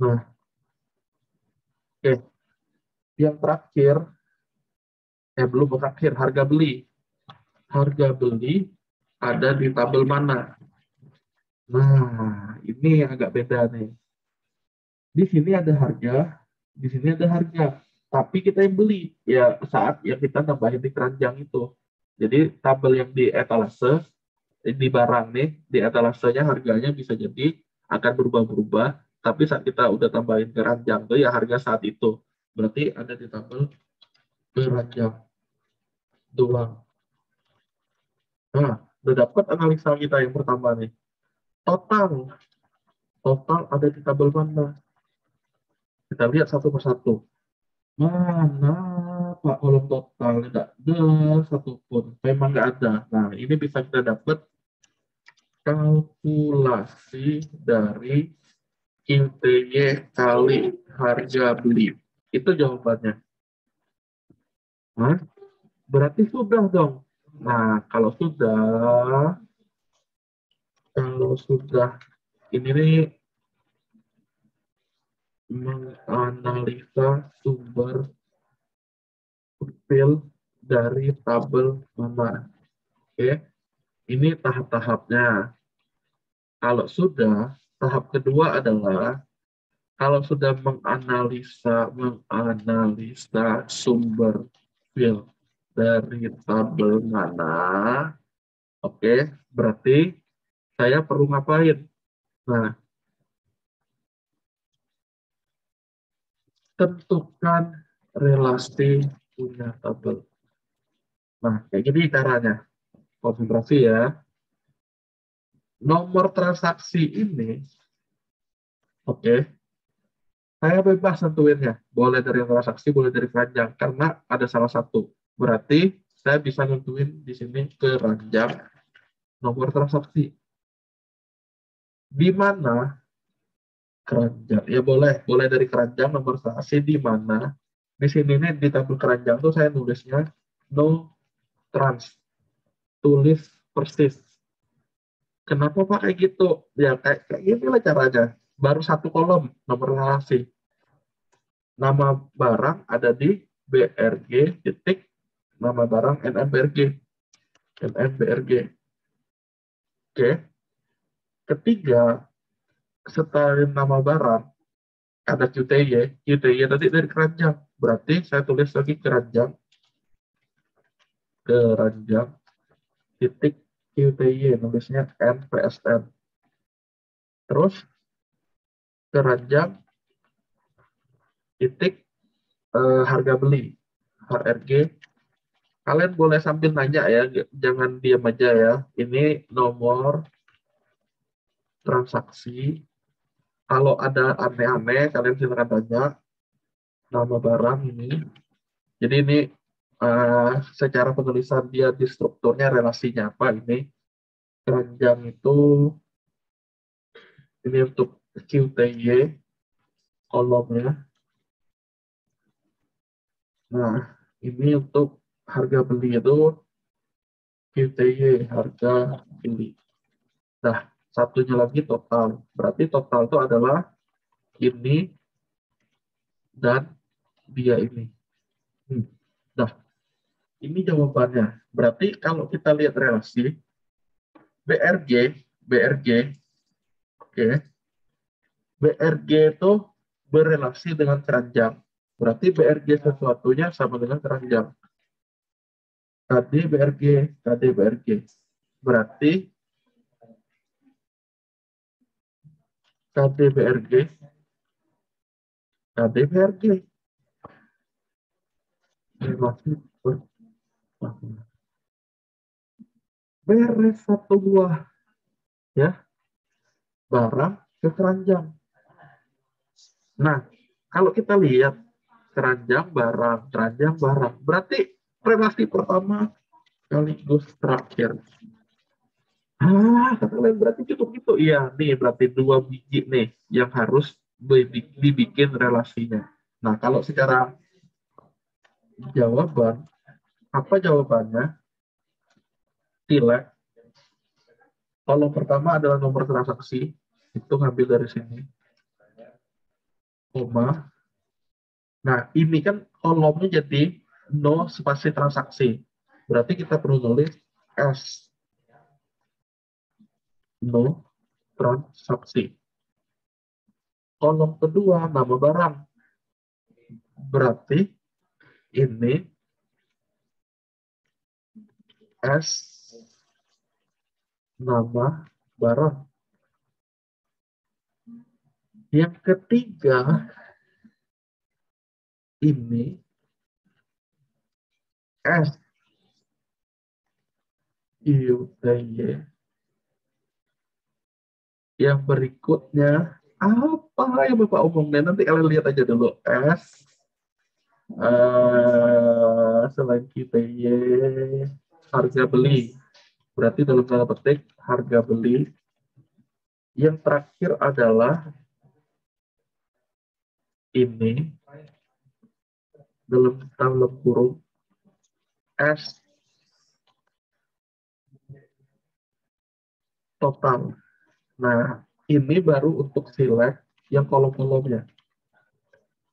Nah, oke. Yang terakhir, belum terakhir, harga beli. Harga beli ada di tabel mana? Nah, ini agak beda nih. Di sini ada harga, di sini ada harga. Tapi kita yang beli ya saat yang kita tambahin di keranjang itu. Jadi tabel yang di etalase, di barang nih, di etalasenya harganya bisa jadi akan berubah-berubah. Tapi saat kita udah tambahin keranjang tuh ya harga saat itu. Berarti ada di tabel keranjang doang. Nah, udah dapat analisa kita yang pertama nih. Total. Total ada di tabel mana? Kita lihat satu persatu. Mana Pak kolom total? Tidak ada satupun. Memang nggak ada. Nah, ini bisa kita dapat kalkulasi dari QTY kali harga beli. Itu jawabannya. Nah, berarti sudah dong. Nah, kalau sudah ini nih menganalisa sumber profil dari tabel mana. Oke, ini tahap-tahapnya. Kalau sudah, tahap kedua adalah Kalau sudah menganalisa sumber field dari tabel mana, oke, berarti saya perlu ngapain? Nah, tentukan relasi punya tabel. Nah, kayak gini caranya. Konsentrasi ya. Nomor transaksi ini, oke, saya bebas nentuinnya. Boleh dari transaksi, boleh dari keranjang. Karena ada salah satu. Berarti saya bisa nentuin di sini keranjang nomor transaksi. Di mana keranjang? Ya boleh dari keranjang nomor transaksi di mana. Di sini nih di tabel keranjang tuh saya nulisnya no trans. Tulis persis. Kenapa Pak kayak gitu? Ya kayak gini lah caranya. Baru satu kolom nomor transaksi. Nama barang ada di BRG titik nama barang NMBRG. NMBRG. Oke. Ketiga, setelah nama barang ada QTY. QTY tadi dari keranjang. Berarti saya tulis lagi keranjang titik QTY, nulisnya NPSN. Terus keranjang titik harga beli HRG. Kalian boleh sambil nanya ya, jangan diam aja ya. Ini nomor transaksi. Kalau ada aneh-aneh, kalian silakan tanya. Nama barang ini. Jadi ini secara penulisan dia di strukturnya relasinya apa ini. Keranjang itu ini untuk QTY kolomnya. Nah, ini untuk harga beli itu QTY harga beli. Nah, satunya lagi total. Berarti total itu adalah ini dan dia ini. Nah, ini jawabannya. Berarti kalau kita lihat relasi BRG, oke, BRG itu berelasi dengan keranjang. Berarti BRG sesuatunya sama dengan keranjang. KD BRG. Berarti KD BRG relasi beres satu buah ya barang ke keranjang. Nah, kalau kita lihat keranjang barang, berarti relasi pertama sekaligus terakhir. Kata kalian berarti cukup gitu. Iya, nih berarti 2 biji nih yang harus dibikin relasinya. Nah, kalau secara jawaban, apa jawabannya? Tilek. Kalau pertama adalah nomor transaksi, itu ngambil dari sini. Koma. Nah, ini kan kolomnya jadi no spasi transaksi. Berarti kita perlu nulis S. No transaksi. Kolom kedua, nama barang. Berarti ini S nama barang. Yang ketiga, ini S IUTY. Yang berikutnya apa yang Bapak omongin? Nanti kalian lihat aja dulu. S selain QTY harga beli. Berarti dalam tanda petik harga beli. Yang terakhir adalah ini dalam kurung S total. Nah, ini baru untuk select yang kolom-kolomnya.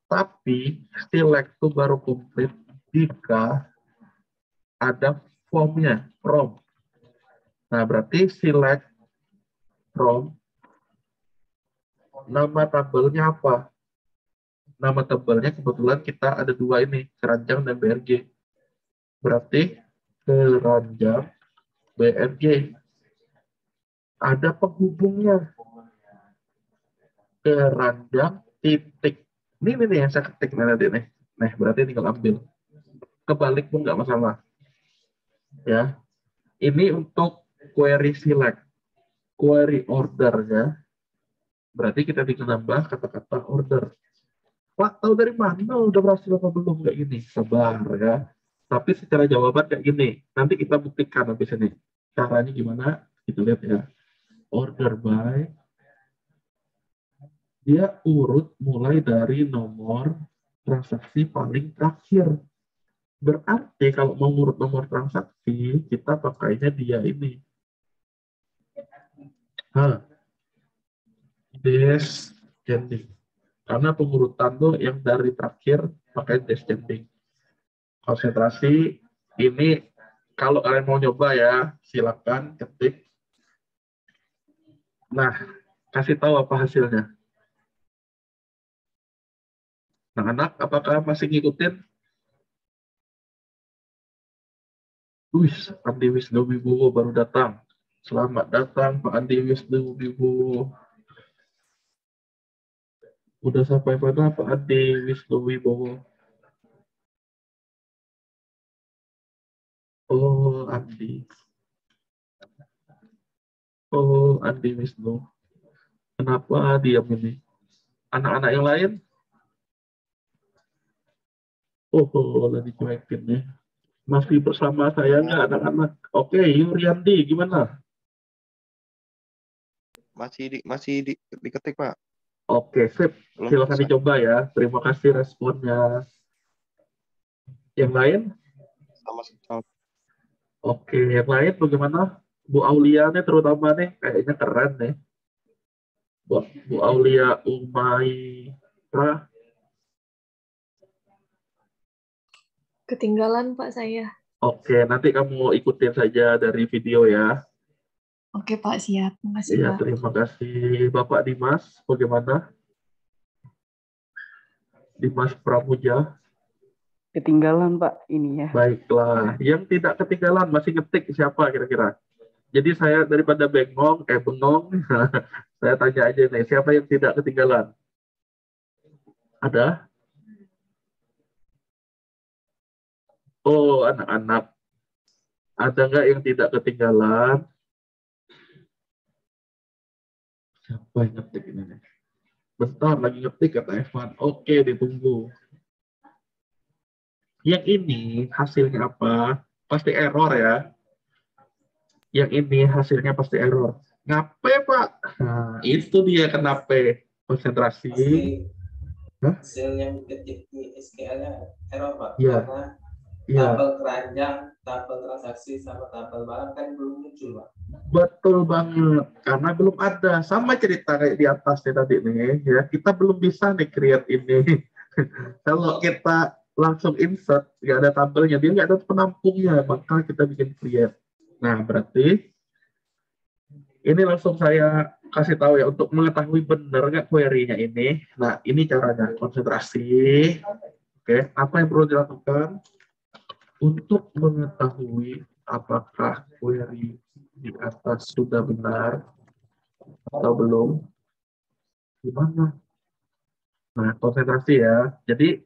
Tapi select itu baru komplit jika ada formnya, from. Nah, berarti select from, nama tabelnya apa? Nama tabelnya kebetulan kita ada dua ini, keranjang dan BRG. Berarti keranjang BRG. Ada penghubungnya. Keranjang titik. Ini nih yang saya ketik nanti nih. Nah, berarti tinggal ambil. Kebalik pun nggak masalah. Ya. Ini untuk query select. Query ordernya. Berarti kita tinggal nambah kata-kata order. Pak, tahu dari mana udah berhasil apa belum kayak gini? Sabar ya. Tapi secara jawaban kayak gini. Nanti kita buktikan habis ini. Caranya gimana? Kita lihat ya. Order by. Dia urut mulai dari nomor transaksi paling terakhir. Berarti kalau mau ngurut nomor transaksi, kita pakainya dia ini. Descending. Karena pengurutan tuh yang dari terakhir pakai descending. Konsentrasi ini kalau kalian mau nyoba ya, silakan ketik. Nah, kasih tahu apa hasilnya. Anak-anak, apakah masih ngikutin? Andi Wisnu Wibowo baru datang. Selamat datang Pak Andi Wisnu Wibowo. Udah sampai mana Pak Andi Wisnu Wibowo? Oh, Andi. Oh, Andi Wisnu. Kenapa diam ini? Anak-anak yang lain? Lagi cuekin ya. Masih bersama saya nggak anak-anak? Oke, Yuriandi, gimana? Masih diketik, Pak. Oke, sip. Belum Silakan selesai. dicoba ya. Terima kasih responnya. Yang lain? Sama-sama. Oke, yang lain bagaimana? Bu Aulia nih terutama nih, kayaknya keren nih. Bu Aulia Umaira. Ketinggalan Pak saya. Oke, nanti kamu ikutin saja dari video ya. Oke Pak, siap. Makasih Iya, Pak. terima kasih. Bapak Dimas, bagaimana? Dimas Pramuja. Ketinggalan Pak ini ya. Baiklah. Yang tidak ketinggalan masih ngetik siapa kira-kira? Jadi saya daripada bengong, saya tanya aja nih, siapa yang tidak ketinggalan? Ada? Oh, anak-anak. Ada nggak yang tidak ketinggalan? Siapa yang ngetik ini nih? Bentar, lagi ngetik kata Evan. Oke, ditunggu. Yang ini hasilnya apa? Pasti error ya. Yang ini hasilnya pasti error. Ngape, Pak? Nah, itu dia kenapa. Konsentrasi. Hasil yang diketik di SQL-nya error, Pak. Iya. Karena Iya. tabel keranjang, tabel transaksi, sama tabel barang kan belum muncul, Pak. Betul banget. Karena belum ada. Sama cerita kayak di atasnya tadi nih. Ya, kita belum bisa nih create ini. Kalau kita langsung insert, nggak ada tabelnya, dia nggak ada penampungnya, maka kita bikin create. Nah, berarti ini langsung saya kasih tahu ya, untuk mengetahui benar nggak query-nya ini. Nah, ini caranya, konsentrasi. Oke, apa yang perlu dilakukan? Untuk mengetahui apakah query di atas sudah benar atau belum, gimana? Nah, konsentrasi ya. Jadi,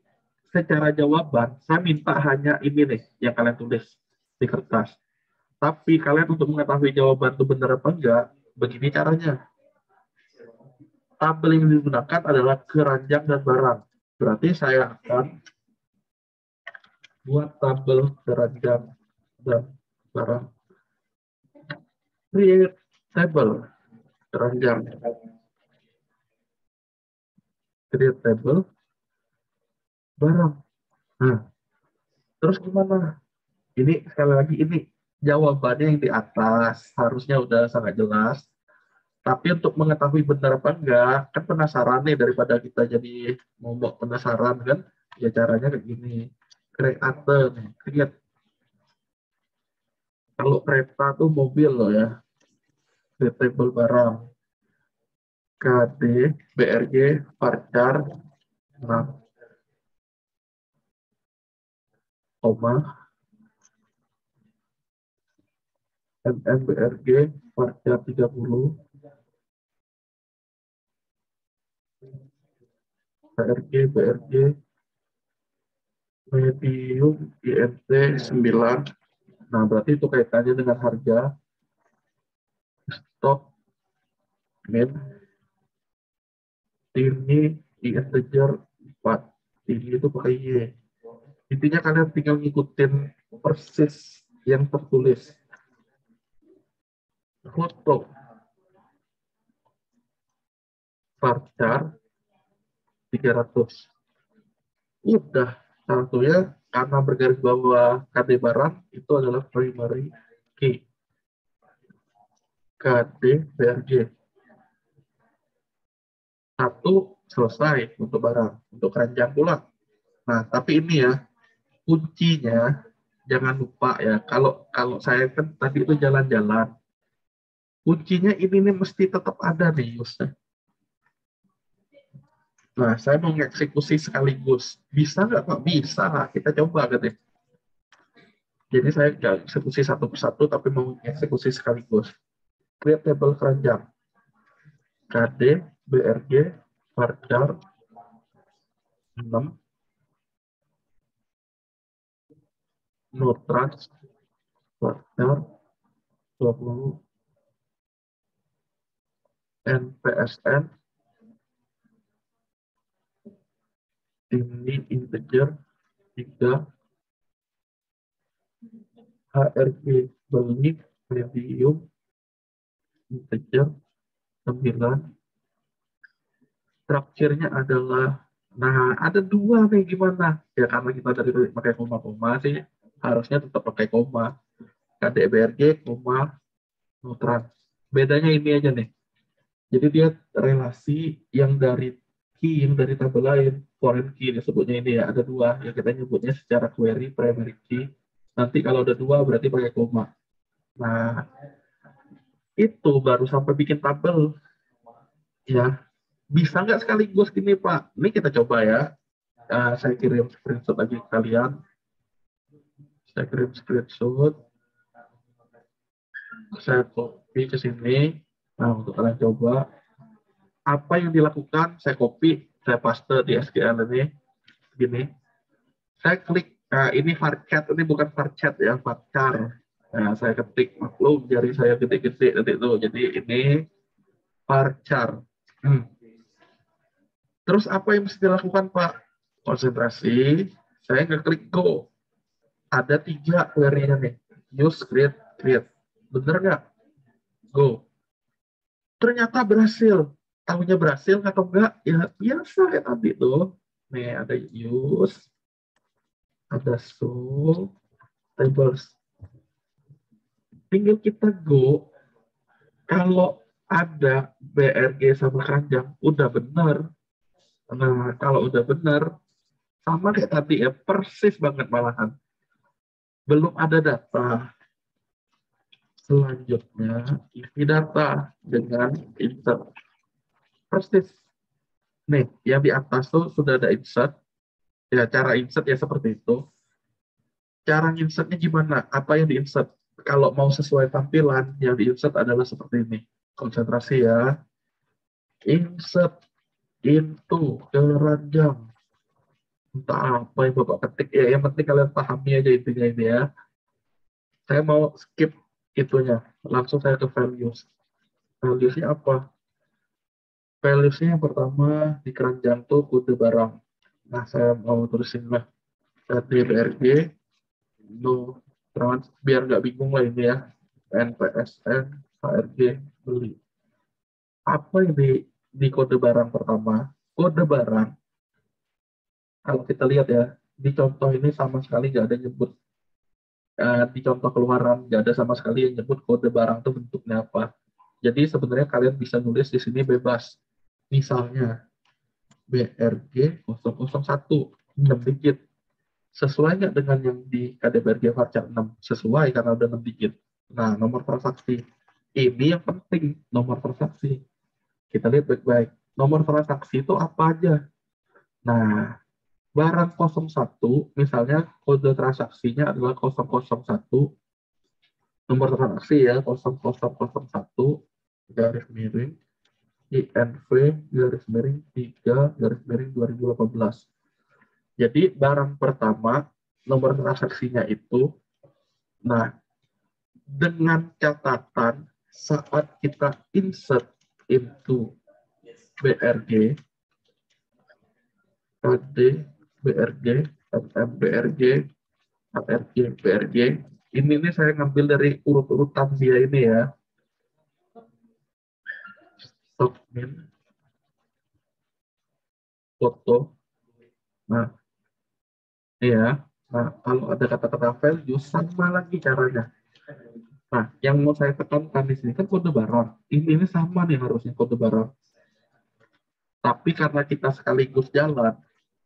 secara jawaban, saya minta hanya ini nih, yang kalian tulis di kertas. Tapi kalian untuk mengetahui jawaban itu benar apa enggak, begini caranya. Tabel yang digunakan adalah keranjang dan barang. Berarti saya akan buat tabel keranjang dan barang. Create table keranjang. Create table barang. Nah, terus gimana? Ini sekali lagi ini jawabannya yang di atas harusnya udah sangat jelas. Tapi untuk mengetahui benar apa enggak, kan penasaran nih, daripada kita jadi ngomong penasaran kan, ya caranya kayak gini. Create nih, create. Kalau kereta tuh mobil loh ya. Create table barang. KD, BRG, varchar. Nah, koma, MMBRG, varchar 30, BRG, medium, INT 9. Nah, berarti itu kaitannya dengan harga, stok, min, ini, integer 4. Ini itu pakai Y. Intinya kalian tinggal ngikutin persis yang tertulis. Foto, varchar 300. Udah, satunya karena bergaris bawah KD barang itu adalah primary key. KD BRG. Satu selesai untuk barang, untuk keranjang pula. Nah, tapi ini ya, kuncinya jangan lupa ya, kalau saya kan tadi itu jalan-jalan. Kuncinya ini nih mesti tetap ada nih, Yusnya. Nah, saya mau eksekusi sekaligus. Bisa nggak, Pak? Bisa. Kita coba, gitu. Jadi saya nggak eksekusi satu persatu, tapi mau eksekusi sekaligus. Create table keranjang. KD, BRG, varchar 6, notrans, varchar 20, NPSN, ini integer 3, HRG beli medium integer 9. Strukturnya adalah, nah ada dua nih, gimana ya, karena kita dari pakai koma-koma sih harusnya tetap pakai koma. KDBRG koma notran, bedanya ini aja nih, jadi dia relasi yang dari key, yang dari tabel lain, foreign key disebutnya ini ya, ada dua yang kita nyebutnya secara query primary key. Nanti kalau ada dua berarti pakai koma. Nah, itu baru sampai bikin tabel ya. Bisa nggak sekaligus gini, Pak? Ini kita coba ya. Saya kirim screenshot lagi ke kalian. Saya kirim screenshot. Saya copy ke sini. Nah, untuk kalian coba. Apa yang dilakukan, saya copy, saya paste di SQL ini. Gini. Saya klik, ini varchat, ini bukan varchat ya, varchar. Nah, saya ketik, maklum jari saya gede-gede itu. Jadi ini varchar. Terus apa yang mesti dilakukan, Pak? Konsentrasi, saya ngeklik go. Ada 3 query-nya nih. Use, create, create. Bener nggak? Go. Ternyata berhasil. Tahunya berhasil atau enggak? Ya biasa kayak tadi tuh. Nih ada use, ada show, tables. Tinggal kita go. Kalau ada BRG sama keranjang, udah bener. Nah, kalau udah bener, sama kayak tadi ya, persis banget malahan. Belum ada data. Selanjutnya, isi data dengan insert. Persis. Nih, yang di atas tuh sudah ada insert. Ya, cara insert ya seperti itu. Cara insertnya gimana? Apa yang di-insert? Kalau mau sesuai tampilan, yang di-insert adalah seperti ini. Konsentrasi ya. Insert into keranjang. Entah apa yang Bapak ketik. Ya, yang penting kalian pahami aja intinya ini ya. Saya mau skip itunya. Langsung saya ke values. Valuesnya apa? Valuesnya yang pertama di keranjang tuh kode barang. Nah, saya mau tulisin lah. DBRG, no trans, biar nggak bingung lah ini ya. NPSN, HRG, beli. Apa yang di kode barang pertama? Kode barang, kalau kita lihat ya, di contoh ini sama sekali nggak ada nyebut, di contoh keluaran, nggak ada sama sekali yang nyebut kode barang itu bentuknya apa. Jadi sebenarnya kalian bisa nulis di sini bebas. Misalnya, BRG 001, 6 digit. Sesuai nggak dengan yang di KDBRG varchar 6? Sesuai karena udah 6 digit. Nah, nomor transaksi. Ini yang penting, nomor transaksi. Kita lihat baik-baik. Nomor transaksi itu apa aja? Nah, barang 01, misalnya kode transaksinya adalah 001, nomor transaksi ya 0001 garis miring INV garis miring 3 garis miring 2018. Jadi barang pertama nomor transaksinya itu, nah dengan catatan saat kita insert into BRG, KD, BRG, MM, BRG, ARG, BRG, ini nih saya ngambil dari urut-urutan dia ini ya, stock min, foto, nah iya, nah kalau ada kata-kata value sama lagi caranya. Nah, yang mau saya tekankan di sini kan kode barang. Ini sama nih harusnya kode barang. Tapi karena kita sekaligus jalan,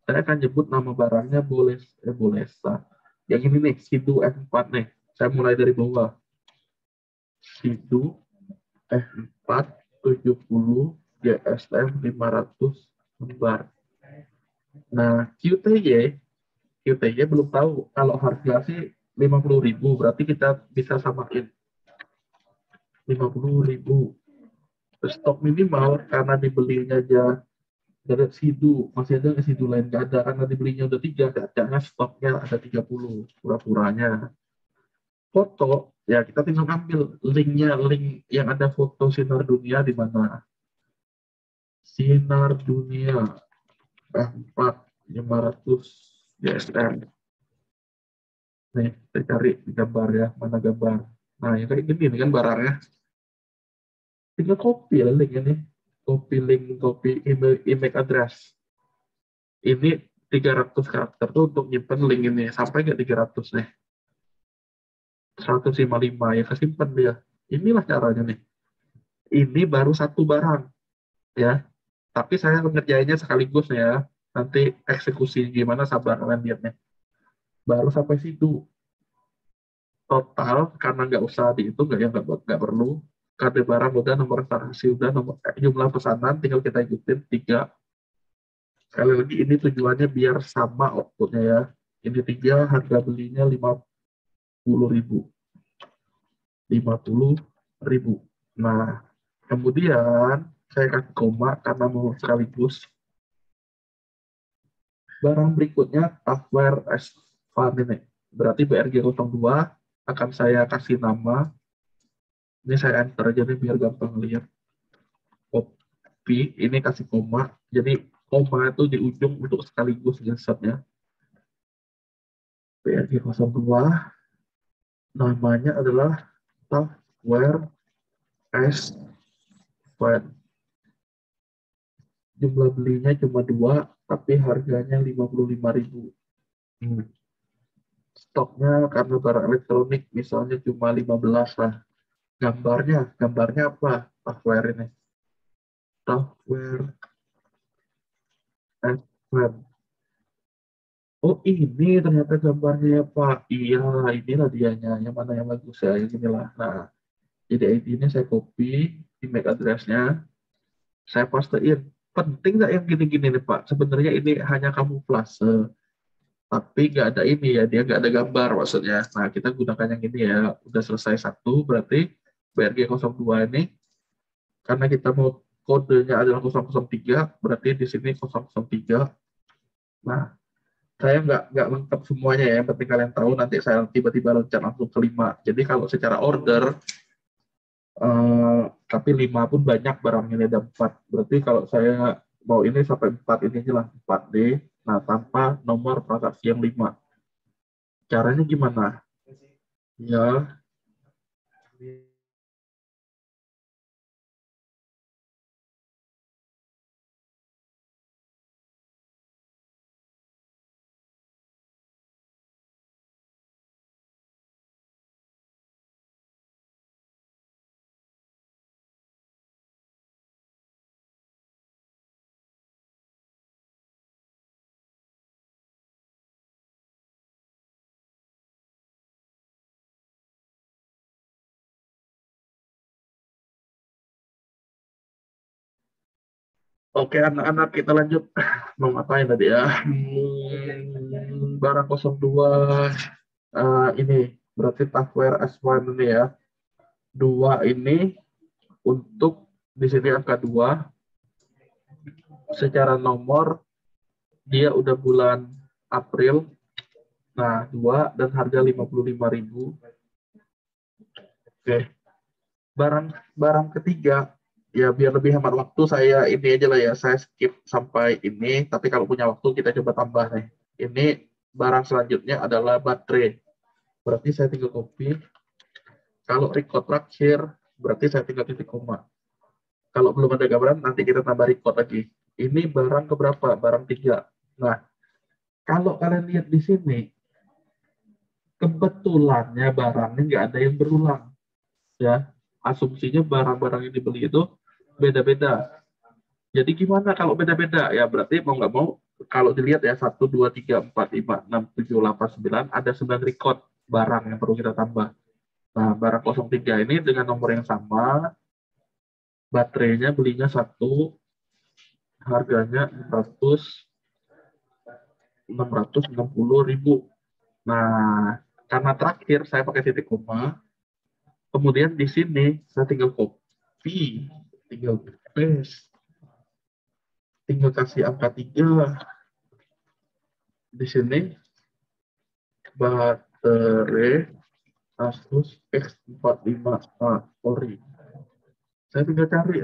saya akan nyebut nama barangnya Bolesa. Yang ini nih, Sidu F4 nih. Saya mulai dari bawah. Sidu F4 70 GSM 500 lembar. Nah, QTY belum tahu. Kalau harga sih 50.000, berarti kita bisa samain 50.000. Stok minimal karena dibelinya aja dari Sidu, masih ada nggak Sidu lain? Nggak ada, karena dibelinya udah 3, jangan stoknya ada 30, pura-puranya. Foto, ya kita tinggal ambil linknya, link yang ada foto Sinar Dunia di mana. Sinar Dunia F4 500 GSM. Nih, kita cari di gambar ya, mana gambar. Nah, yang kayak gini nih kan barangnya. Tinggal copy ya link ini. Copy link, copy email address. Ini 300 karakter tuh untuk nyimpen link ini. Sampai nggak 300 nih? 155 ya kesimpan dia. Inilah caranya nih. Ini baru satu barang ya. Tapi saya mengerjainnya sekaligus ya. Nanti eksekusi gimana sabar kalian lihatnya. Baru sampai situ. Total karena nggak usah dihitung, nggak perlu. Kode barang udah, nomor transaksi udah, nomor jumlah pesanan tinggal kita ikutin 3. Sekali lagi ini tujuannya biar sama outputnya ya. Ini 3, harga belinya 50.000. 50.000. Nah, kemudian saya kasih koma karena mau sekaligus. Barang berikutnya software as fund ini. Berarti BRG 02 akan saya kasih nama. Ini saya enter aja nih biar gampang lihat. Copy, ini kasih koma. Jadi koma itu di ujung untuk sekaligus insertnya. BRG 02 namanya adalah software as fund. Jumlah belinya cuma 2, tapi harganya 55.000. Stoknya karena barang elektronik misalnya cuma 15 lah. Gambarnya apa? Software ini. Software web. Oh ini ternyata gambarnya ya Pak. Iya, inilah dianya. Yang mana yang bagus ya? Yang inilah. Nah, jadi ID ini saya copy, email address-nya, saya pastein. Penting nggak yang gini-gini nih Pak? Sebenarnya ini hanya kamuflase. Tapi nggak ada ini ya, dia nggak ada gambar maksudnya. Nah, kita gunakan yang ini ya. Udah selesai satu, berarti BRG 02 ini, karena kita mau kodenya adalah 003, berarti di sini 003. Nah, saya nggak lengkap semuanya ya, yang penting kalian tahu nanti saya tiba-tiba loncat langsung ke 5. Jadi kalau secara order, tapi 5 pun banyak barangnya ada 4. Berarti kalau saya mau ini sampai 4 ini aja lah, 4D. Nah, tanpa nomor transaksi yang 5. Caranya gimana? Ya, Oke, anak-anak kita lanjut. Mau ngapain tadi ya? Barang 02 ini berarti Tupperware S1 ini ya. 2 ini untuk di sini angka 2 secara nomor dia udah bulan April. Nah, 2 dan harga 55.000. Oke. Barang ketiga ya biar lebih hemat waktu saya ini aja lah ya, saya skip sampai ini, tapi kalau punya waktu kita coba tambah nih. Ini barang selanjutnya adalah baterai. Berarti saya tinggal copy. Kalau record terakhir berarti saya tinggal titik koma. Kalau belum ada gambaran nanti kita tambah record lagi. Ini barang keberapa? Barang 3. Nah, kalau kalian lihat di sini kebetulannya barangnya nggak ada yang berulang ya. Asumsinya barang-barang yang dibeli itu beda-beda. Jadi gimana kalau beda-beda? Ya berarti mau nggak mau, kalau dilihat ya 1, 2, 3, 4, 5, 6, 7, 8, 9, ada 9 record barang yang perlu kita tambah. Nah, barang 03 ini dengan nomor yang sama, baterainya belinya 1, harganya 660.000. Nah, karena terakhir saya pakai titik koma, kemudian di sini saya tinggal copy, tinggal paste, tinggal kasih angka 3 di sini, baterai Asus X45A Ori. Saya tinggal cari.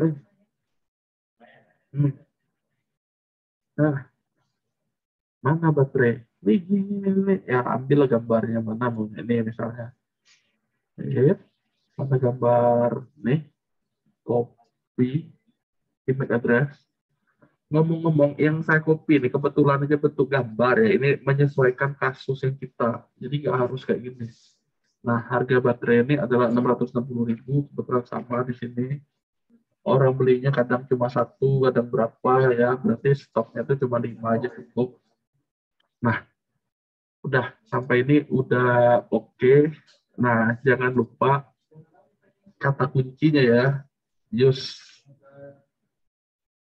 Nah, mana baterai? Ini. Ya, ambil gambarnya mana? Ini misalnya. Ya, mana gambar? Nih, copy, image address. Ngomong-ngomong, yang saya copy ini kebetulan aja bentuk gambar ya. Ini menyesuaikan kasus yang kita. Jadi nggak harus kayak gini. Nah, harga baterai ini adalah 660.000, kebetulan sama di sini. Orang belinya kadang cuma 1, kadang berapa ya, berarti stoknya itu cuma 5 aja cukup. Nah, udah sampai ini udah oke. Nah, jangan lupa kata kuncinya ya, use.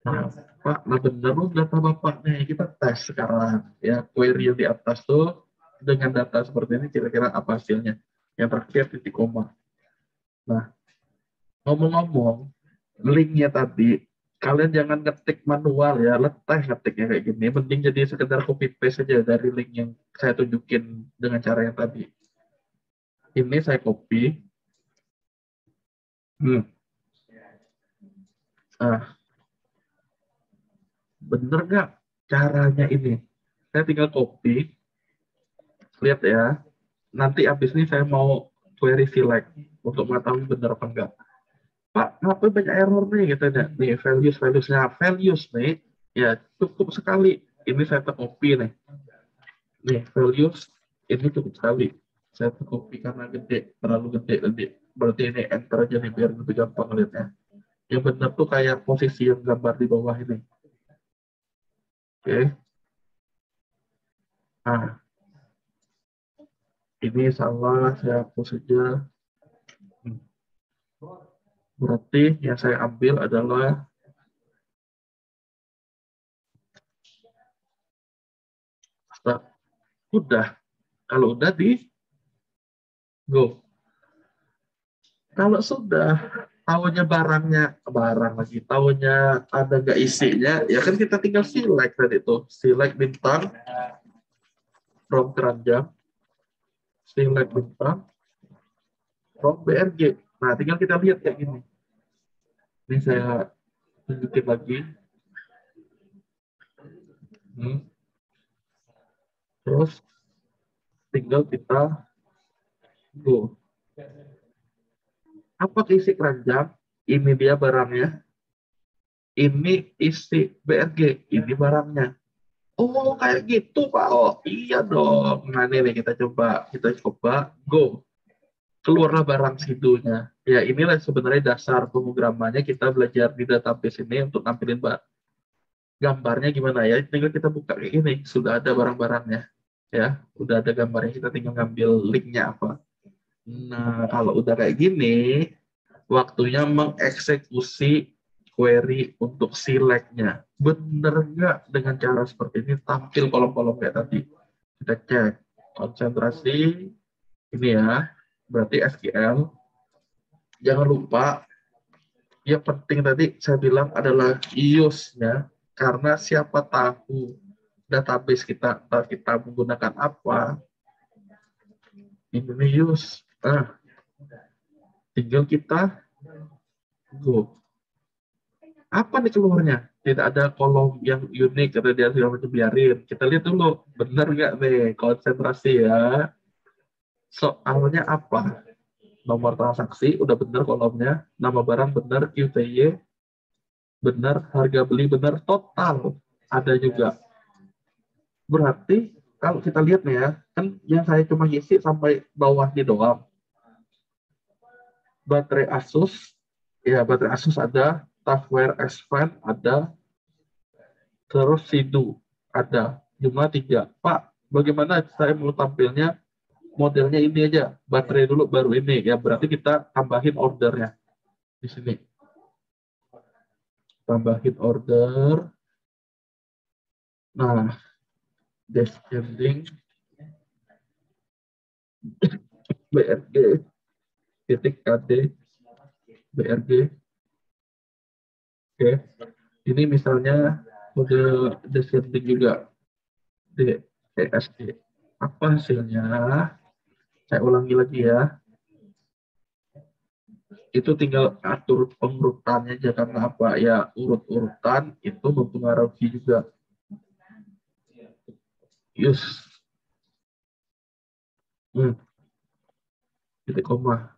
Nah, Pak, nah bener loh data Bapak nih, kita tes sekarang. Ya, query yang di atas tuh dengan data seperti ini kira-kira apa hasilnya. Yang terakhir titik koma. Nah, ngomong-ngomong, linknya tadi, kalian jangan ngetik manual ya, letih ngetiknya kayak gini. Mending jadi sekedar copy paste saja dari link yang saya tunjukin dengan cara yang tadi. Ini saya copy. Bener nggak caranya ini? Saya tinggal copy. Lihat ya. Nanti abis ini saya mau query select untuk mengetahui benar apa enggak. Pak, ngapain banyak error nih gitu ya. Nih values nih ya cukup sekali. Ini saya copy nih. Nih values ini cukup sekali. Saya copy karena gede, terlalu gede. Berarti ini enter aja nih biar lebih gampang lihatnya. Yang benar tuh kayak posisi yang gambar di bawah ini. Oke. Nah, ini salah, saya hapus saja. Berarti yang saya ambil adalah udah. Kalau udah di go. Kalau sudah tahunya barang lagi, tahunya ada nggak isinya, ya kan kita tinggal select tadi itu. Select bintang from keranjang, select bintang from BRG. Nah, tinggal kita lihat kayak gini. Ini saya tunjukin lagi. Terus tinggal kita go. Apa isi keranjang? Ini dia barangnya. Ini isi BRG. Ini barangnya. Oh, kayak gitu, Pak. Oh, iya dong. Nah, ini kita coba go. Keluarlah barang situnya. Ya, inilah sebenarnya dasar pemrogramannya. Kita belajar di database ini untuk nampilin gambarnya gimana ya. Tinggal kita buka kayak ini. Sudah ada barang-barangnya. Ya, udah ada gambarnya. Kita tinggal ngambil linknya apa. Nah, kalau udah kayak gini, waktunya mengeksekusi query untuk select-nya. Bener nggak dengan cara seperti ini tampil kolom-kolom kayak tadi? Kita cek konsentrasi ini ya, berarti SQL. Jangan lupa, yang penting tadi saya bilang adalah use-nya, karena siapa tahu database kita menggunakan apa, ini use. Nah, tinggal kita go. Apa nih keluarnya? Tidak ada kolom yang unik atau dia segala macam, biarin. Kita lihat dulu, benar nggak nih konsentrasi ya. Soalnya apa? Nomor transaksi udah benar kolomnya, nama barang benar, QTY benar, harga beli benar, total ada juga. Berarti kalau kita lihat nih ya, kan yang saya cuma ngisi sampai bawahnya doang. Baterai Asus, ya baterai Asus ada, Tafware S-Fan ada, terus Sidu ada, jumlah 3. Pak, bagaimana saya mau tampilnya modelnya ini aja, baterai dulu baru ini, ya berarti kita tambahin ordernya di sini. Tambahin order. Nah, descending BRG titik KD BRG. Oke, ini misalnya kode descending juga DESD. Apa hasilnya? Saya ulangi lagi ya. Itu tinggal atur pengurutannya aja, karena apa ya, urut-urutan itu mempengaruhi juga. Use titik koma,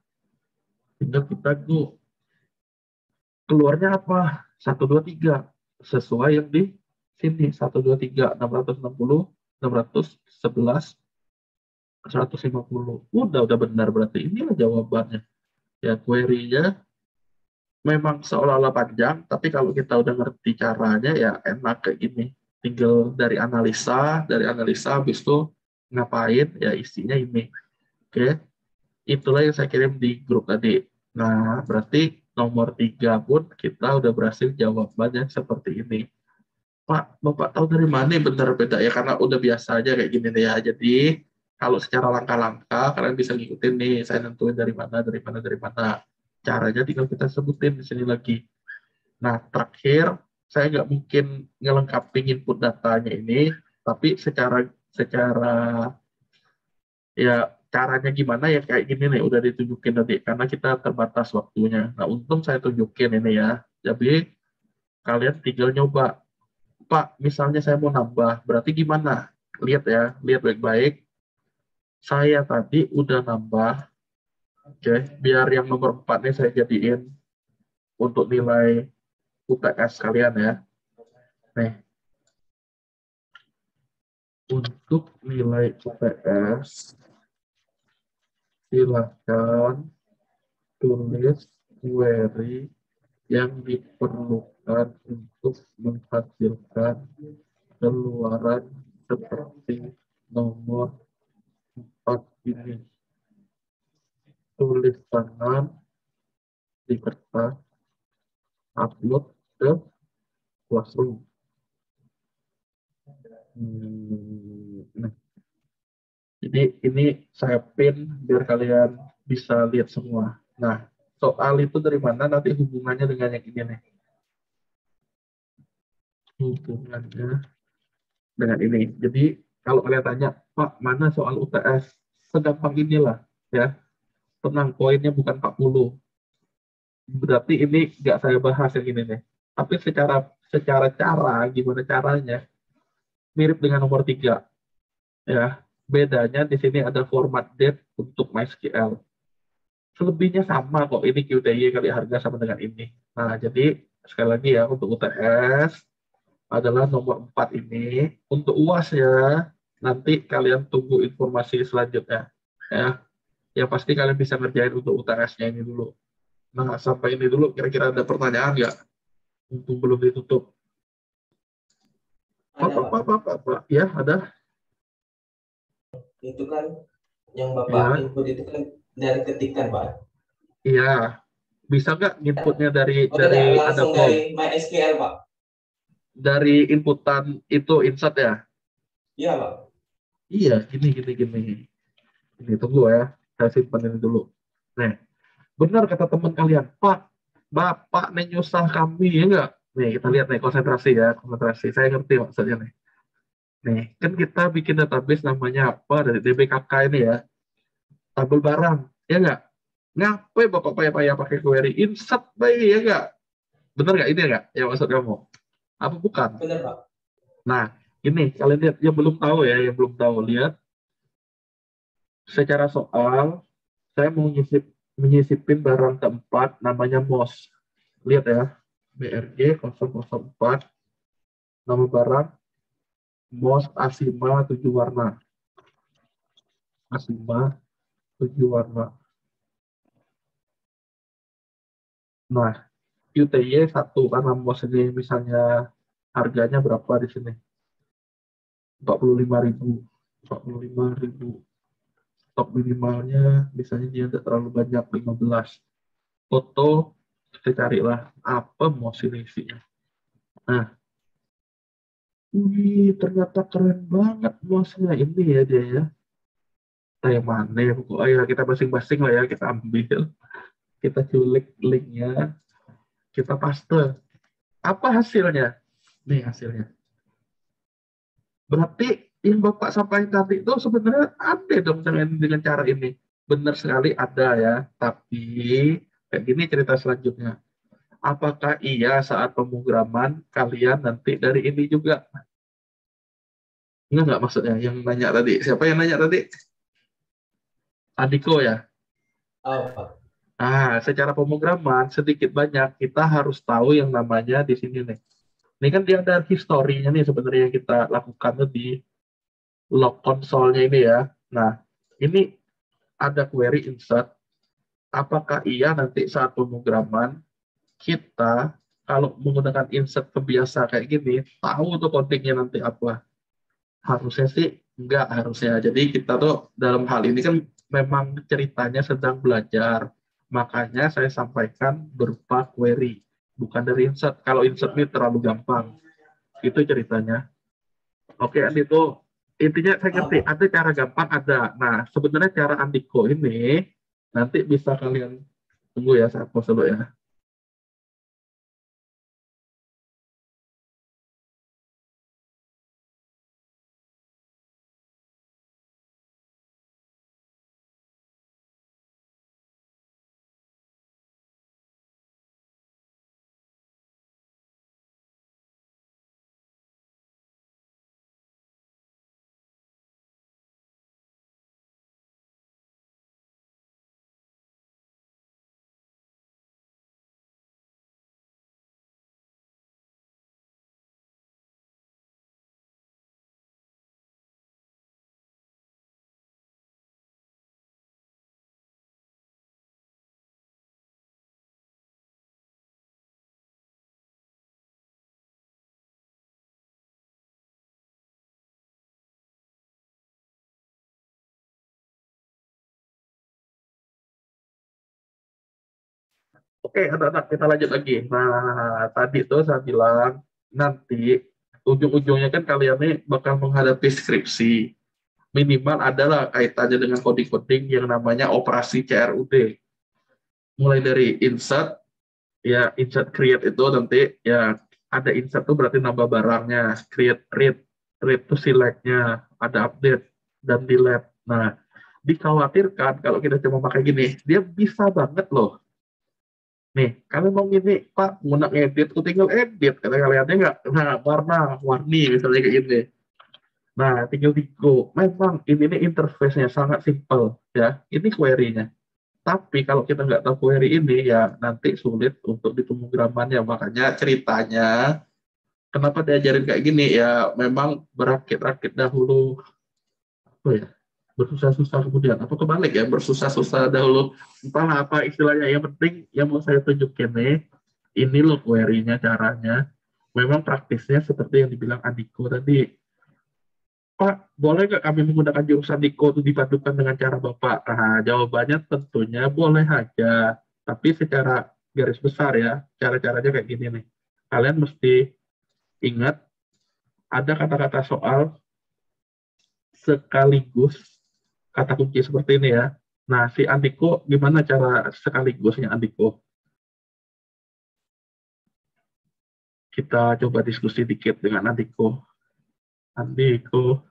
tinggal kita go. Keluarnya apa? 123 sesuai yang di sini, 123 660 611 150. Udah benar, berarti inilah jawabannya. Ya, query-nya memang seolah-olah panjang, tapi kalau kita udah ngerti caranya ya enak kayak gini. Tinggal dari analisa habis itu ngapain, ya isinya ini. Oke, itulah yang saya kirim di grup tadi. Nah, berarti nomor 3 pun kita udah berhasil jawabannya seperti ini. Pak, Bapak tahu dari mana benar beda ya? Karena udah biasa aja kayak gini nih ya. Jadi, kalau secara langkah-langkah, kalian bisa ngikutin nih, saya nentuin dari mana. Caranya tinggal kita sebutin di sini lagi. Nah, terakhir, saya nggak mungkin ngelengkapin input datanya ini, tapi secara ya caranya gimana ya kayak gini nih, udah ditunjukin tadi, karena kita terbatas waktunya. Nah, untung saya tunjukin ini ya. Jadi, kalian tinggal nyoba. Pak, misalnya saya mau nambah, berarti gimana? Lihat ya, lihat baik-baik. Saya tadi udah nambah. Oke, biar yang nomor 4 nih saya jadiin untuk nilai UTS kalian ya. Nih, untuk nilai UTS, silahkan tulis query yang diperlukan untuk menghasilkan keluaran seperti nomor 4 ini. Tulis tangan di kertas, upload ke Classroom. Nah, jadi ini saya pin biar kalian bisa lihat semua. Nah, soal itu dari mana nanti hubungannya dengan yang ini nih. Hubungannya dengan ini. Jadi kalau kalian tanya, Pak, mana soal UTS? Segampang inilah ya. Tenang, poinnya bukan 40. Berarti ini nggak saya bahas yang ini nih. Tapi secara cara, gimana caranya, mirip dengan nomor 3. Ya, bedanya di sini ada format date untuk MySQL. Selebihnya sama kok, ini QTY kali harga sama dengan ini. Nah, jadi sekali lagi ya, untuk UTS adalah nomor 4 ini. Untuk UAS ya, nanti kalian tunggu informasi selanjutnya. Ya, yang pasti kalian bisa ngerjain untuk UTS-nya ini dulu. Nah, sampai ini dulu, kira-kira ada pertanyaan nggak? Untuk belum ditutup. Ada, Pak. Pak. Ya, ada. Itu kan yang Bapak Ya. input itu kan dari ketikan, Pak. Iya, Bisa nggak inputnya dari Oh tidak, ada langsung form? dari MySQL Pak. Dari inputan itu insert ya? Iya Pak. Iya, gini. Ini tunggu ya, saya simpan ini dulu. Nih, benar kata teman kalian, Pak, Bapak nih nyusah kami, ya nggak? Nih, kita lihat nih, konsentrasi ya, konsentrasi. Saya ngerti maksudnya nih. Nih, kan kita bikin database namanya apa dari DBKK ini ya, tabel barang, ya nggak? Ngapain Bapak payah-payah pakai query insert, bayi, ya nggak? Benar nggak ini nggak? Ya maksud kamu? Apa bukan? Benar Pak. Nah, ini kalian lihat, yang belum tahu ya, yang belum tahu, lihat. Secara soal, saya mau menyisipin barang keempat namanya MOS. Lihat ya, BRG 004, nama barang MOS Asima 7 warna. Asima 7 warna. Nah, QTY 1 karena MOS ini misalnya harganya berapa di sini? 45.000. 45.000. Stok minimalnya misalnya dia tidak terlalu banyak 15. Foto kita carilah apa MOS ini isinya. Nah, wih, ternyata keren banget MOS-nya ini ya dia ya. Kayak mana ya, pokoknya kita masing-masing lah ya, kita ambil, kita culik linknya, kita paste. Apa hasilnya? Nih hasilnya. Berarti yang Bapak sampaikan tadi itu sebenarnya ada dong dengan cara ini. Benar sekali ada ya, tapi kayak gini cerita selanjutnya. Apakah iya saat pemrograman kalian nanti dari ini juga? Enggak maksudnya yang nanya tadi. Siapa yang nanya tadi? Andiko ya? Oh Pak. Secara pemrograman sedikit banyak kita harus tahu yang namanya di sini nih. Ini kan dia ada historinya nih sebenarnya yang kita lakukan tuh di log konsolnya ini ya. Nah, ini ada query insert. Apakah iya nanti saat pemrograman kita kalau menggunakan insert kebiasa kayak gini, tahu tuh codingnya nanti apa? Harusnya sih enggak harusnya. Jadi kita tuh dalam hal ini kan memang ceritanya sedang belajar. Makanya saya sampaikan berupa query, bukan dari insert. Kalau insert ini terlalu gampang. Itu ceritanya. Oke, Andi, itu intinya saya ngerti. Ada cara gampang, ada. Nah, sebenarnya cara Andiko ini nanti bisa kalian tunggu ya, saya pause dulu ya. Oke, anak-anak, kita lanjut lagi. Nah, tadi tuh saya bilang, nanti ujung-ujungnya kan kalian nih bakal menghadapi skripsi. Minimal adalah kaitannya dengan coding-coding yang namanya operasi CRUD. Mulai dari insert, ya insert create itu nanti, ya ada insert tuh berarti nambah barangnya, create read tuh select-nya, ada update, dan delete. Nah, dikhawatirkan kalau kita cuma pakai gini, dia bisa banget loh. Nih, kalian mau gini, Pak, mau nak edit, aku tinggal edit. Kata kaliannya nggak, nah, warni, misalnya kayak gini. Nah, tinggal di go. Memang ini nih interface-nya sangat simple, ya. Ini query-nya. Tapi kalau kita nggak tahu query ini, ya nanti sulit untuk di pemrogramannya. Makanya ceritanya, kenapa diajarin kayak gini? Ya, memang berakit-rakit dahulu, apa ya, bersusah-susah kemudian. Apa kebalik ya, bersusah-susah dahulu. Entahlah apa istilahnya. Yang penting, yang mau saya tunjukin nih, ini loh query-nya, caranya. Memang praktisnya seperti yang dibilang Andiko tadi. Pak, boleh nggak kami menggunakan jurusan Diko itu dipadukan dengan cara Bapak? Nah, jawabannya tentunya boleh aja. Tapi secara garis besar ya. Cara-caranya kayak gini nih. Kalian mesti ingat ada kata-kata soal sekaligus kata kunci seperti ini ya. Nah, si Andiko gimana cara sekaligusnya Andiko? Kita coba diskusi dikit dengan Andiko. Andiko.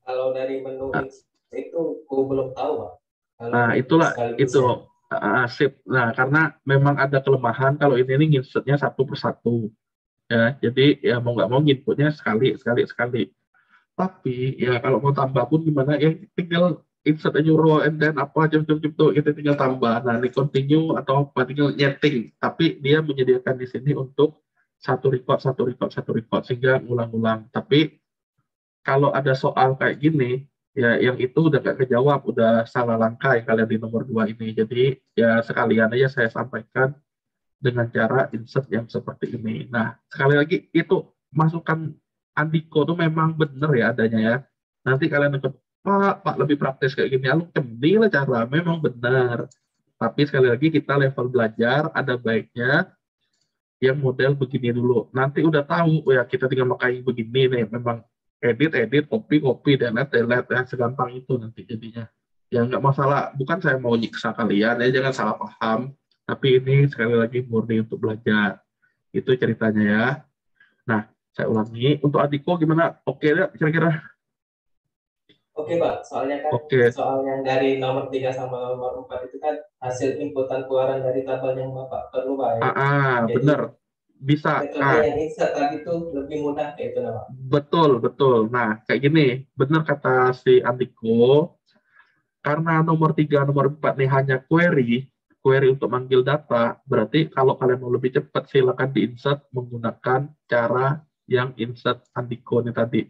Kalau dari menu Nah, itu gue belum tahu, Pak. Kalau nah, itulah itu sekaligusnya. sip. Nah, karena memang ada kelemahan kalau ini nginsertnya satu persatu ya. Jadi ya mau nggak mau inputnya sekali sekali sekali. Tapi ya kalau mau tambah pun gimana ya tinggal insert aja row and then apa jam-jam tuh kita tinggal tambah. Nah, ini continue atau apa tinggal nyeting. Tapi dia menyediakan di sini untuk satu record sehingga ngulang-ulang. Tapi kalau ada soal kayak gini, ya yang itu udah gak kejawab, udah salah langkah yang kalian di nomor 2 ini. Jadi ya sekalian aja saya sampaikan dengan cara insert yang seperti ini. Nah, sekali lagi itu masukan Andiko tuh memang benar ya adanya ya. Nanti kalian ikut, Pak lebih praktis kayak gini, lu cemil cara, memang benar. Tapi sekali lagi kita level belajar, ada baiknya yang model begini dulu. Nanti udah tahu, ya kita tinggal pakai begini nih, memang edit, copy, delete, ya segampang itu nanti jadinya. Ya nggak masalah, bukan saya mau nyiksa kalian, ya jangan salah paham. Tapi ini sekali lagi murni untuk belajar. Itu ceritanya ya. Nah, saya ulangi, untuk Adiko gimana? Oke ya, kira-kira? Oke, Pak. Soalnya kan Oke. soal yang dari nomor 3 sama nomor 4 itu kan hasil inputan keluaran dari tabel yang Bapak perlu, Pak, ya. Bener. Jadi Bisa. metode yang insert tadi itu lebih mudah kayak itu, Pak. Betul. Nah, kayak gini, benar kata si Andiko, karena nomor 3, nomor 4 nih hanya query untuk manggil data, berarti kalau kalian mau lebih cepat silakan di-insert menggunakan cara yang insert Andiko ini tadi.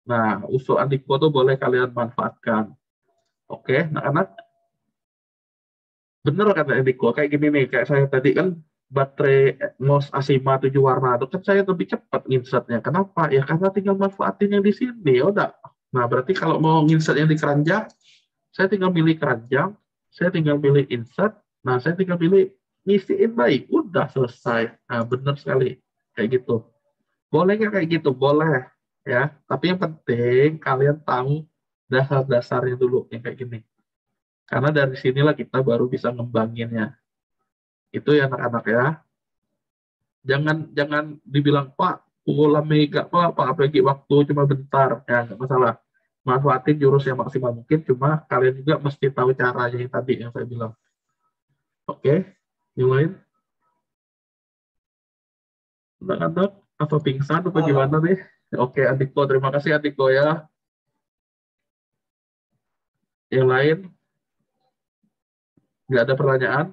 Nah, usul Andiko tuh boleh kalian manfaatkan. Oke, anak-anak? Bener kata Andiko, kayak gini nih, kayak saya tadi kan baterai MOS A5 7 warna itu kan saya lebih cepat insertnya. Kenapa? Ya karena tinggal manfaatin yang di sini. Ya udah. Nah, berarti kalau mau insert yang di keranjang, saya tinggal milih keranjang, saya tinggal milih insert, nah saya tinggal pilih ngisiin baik, udah selesai. Nah, benar sekali, kayak gitu. Boleh nggak kayak gitu? Boleh, ya. Tapi yang penting kalian tahu dasar-dasarnya dulu, yang kayak gini. Karena dari sinilah kita baru bisa ngembanginnya. Itu ya anak-anak ya. Jangan dibilang, Pak, pukul mega, Pak, apalagi waktu cuma bentar. Ya, nggak masalah. Manfaatin jurus yang maksimal mungkin, cuma kalian juga mesti tahu caranya yang tadi yang saya bilang. Oke, yang lain? Anak-anak atau pingsan atau gimana nih? Oke, Adiko, terima kasih Adiko ya. Yang lain? Nggak ada pertanyaan?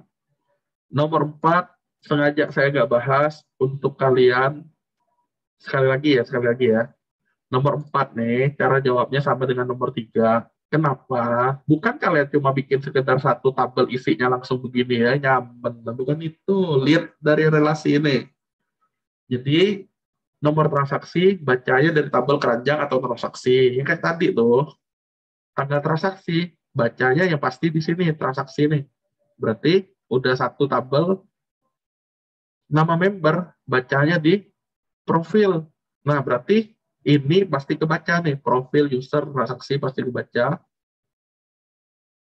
Nomor 4, sengaja saya nggak bahas untuk kalian. Sekali lagi ya. Nomor 4 nih, cara jawabnya sama dengan nomor 3. Kenapa? Bukan kalian cuma bikin sekedar satu tabel isinya langsung begini ya, nyaman. Bukan itu, lihat dari relasi ini. Jadi, nomor transaksi bacanya dari tabel keranjang atau transaksi. Yang kayak tadi tuh, tanggal transaksi bacanya yang pasti di sini, transaksi nih. Berarti udah satu tabel, nama member bacanya di profil. Nah, berarti ini pasti kebaca nih, profil user transaksi pasti dibaca.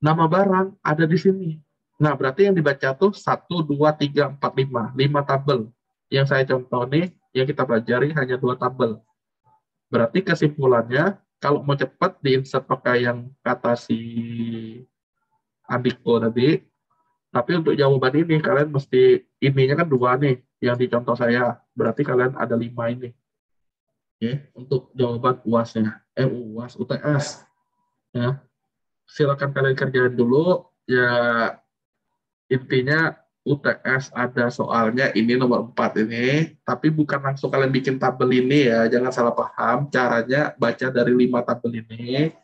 Nama barang ada di sini. Nah, berarti yang dibaca tuh 1, 2, 3, 4, 5. 5 tabel. Yang saya contoh nih, yang kita pelajari hanya 2 tabel. Berarti kesimpulannya, kalau mau cepat di-insert pakai yang kata si Andiko tadi, tapi untuk jawaban ini, kalian mesti, ininya kan 2 nih, yang di contoh saya. Berarti kalian ada 5 ini. Oke, untuk jawaban UAS-nya. UAS, UTS. Ya. Silakan kalian kerjain dulu. Ya, intinya UTS ada soalnya ini nomor 4 ini, tapi bukan langsung kalian bikin tabel ini ya, jangan salah paham. Caranya baca dari 5 tabel ini.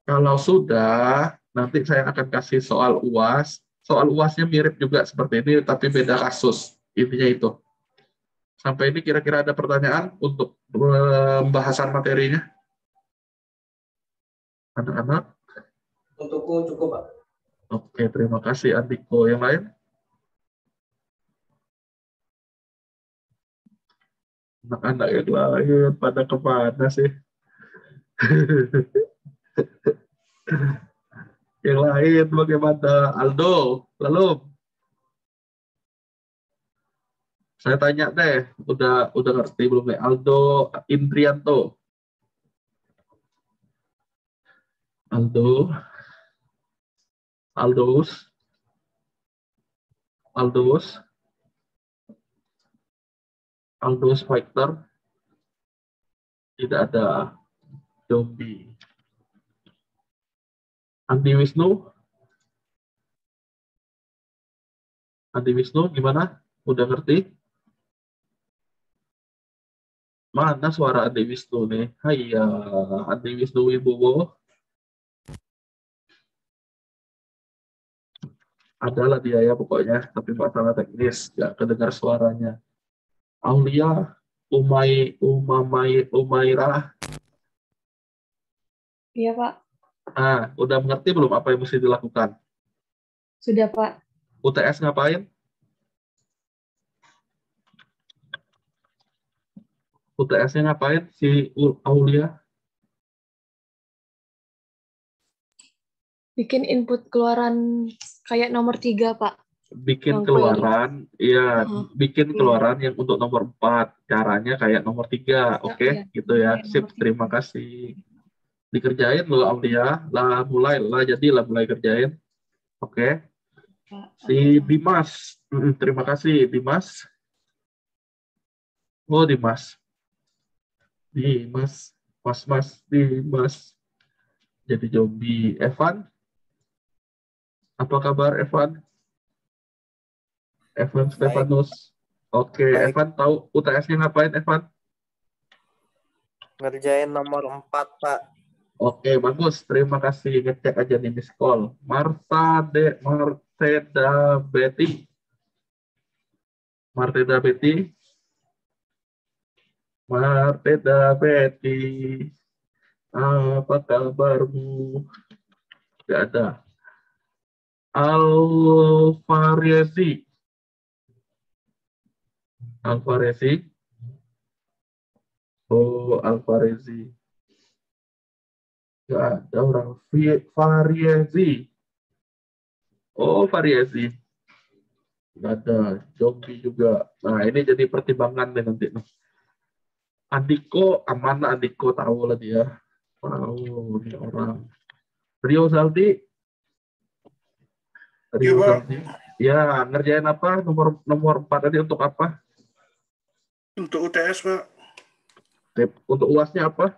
Kalau sudah, nanti saya akan kasih soal UAS. Soal UASnya mirip juga seperti ini, tapi beda kasus. Intinya itu. Sampai ini kira-kira ada pertanyaan untuk pembahasan materinya? Anak-anak? Untukku cukup, Pak. Oke, terima kasih Andiko. Yang lain? Anak-anak yang lain pada kemana sih? Yang lain bagaimana? Aldo, lalu saya tanya deh, udah ngerti belum nih? Aldo Indrianto. Aldo, Aldos, Aldos, Aldos Fighter, tidak ada. Zombie. Andi Wisnu, Andi Wisnu gimana? Udah ngerti? Mana suara Andi Wisnu nih? Hai ya, Andi Wisnu Wibowo. Adalah dia ya pokoknya, tapi masalah teknis, nggak kedengar suaranya. Aulia, Umairah. Iya, Pak. Udah mengerti belum apa yang mesti dilakukan? Sudah, Pak. UTS ngapain? UTS-nya ngapain si Aulia? Bikin input keluaran kayak nomor 3, Pak. Bikin Yang keluaran, ya, bikin Iya. keluaran yang untuk nomor 4. Caranya kayak nomor 3, oke? Iya. Gitu ya. Kayak Sip, nomor 3. terima kasih. Dikerjain loh Aulia, lah mulai kerjain. Oke. Pak. Si Dimas, terima kasih Dimas. Oh Dimas, Dimas. Jadi zombie. Evan, apa kabar Evan? Evan Stefanus. Oke, Baik. Evan tahu UTS-nya ngapain Evan? Ngerjain nomor 4, Pak. Oke, bagus. Terima kasih. Ngecek aja nih miss call. Marteda Betty. Apa kabarmu? Gak ada. Alvarezi. Oh, Alvarezi. Gak ada orang. Variezi. Oh, Variezi. Gak ada. Zombie juga. Nah, ini jadi pertimbangan nih nanti. Andiko, aman Andiko, tahu lah dia. Tahu ini orang. Rio Zaldi. Ya, ngerjain apa? Nomor 4 tadi untuk apa? Untuk UTS, Pak. Untuk UASnya apa?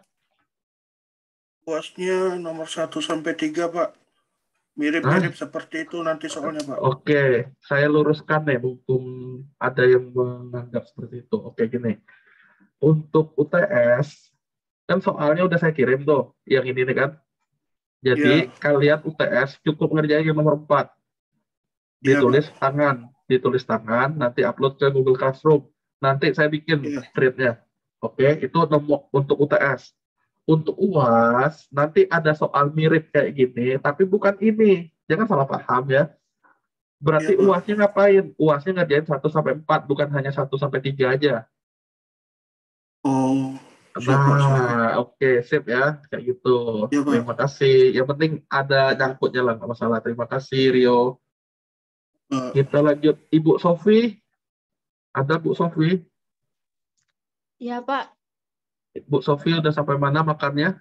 UASnya nomor 1 sampai 3, Pak. Mirip-mirip seperti itu nanti soalnya, Pak. Oke, saya luruskan nih, mumpung ada yang menganggap seperti itu. Oke, gini. Untuk UTS, kan soalnya udah saya kirim tuh, yang ini nih kan. Jadi, kalian UTS cukup ngerjain yang nomor 4. Ditulis tangan, nanti upload ke Google Classroom. Nanti saya bikin thread-nya. Oke, itu untuk UTS. Untuk UAS, nanti ada soal mirip kayak gini, tapi bukan ini. Jangan salah paham ya. Berarti UASnya ngapain? UASnya ngerjain 1 sampai 4, bukan hanya 1 sampai 3 aja. Oh. Nah, oke, sip ya. Kayak gitu. Terima kasih. Yang penting ada nyangkutnya lah, nggak masalah. Terima kasih, Rio. Kita lanjut. Ibu Sofi. Ada Bu Sofi? Iya, Pak. Bu Sofi udah sampai mana makannya?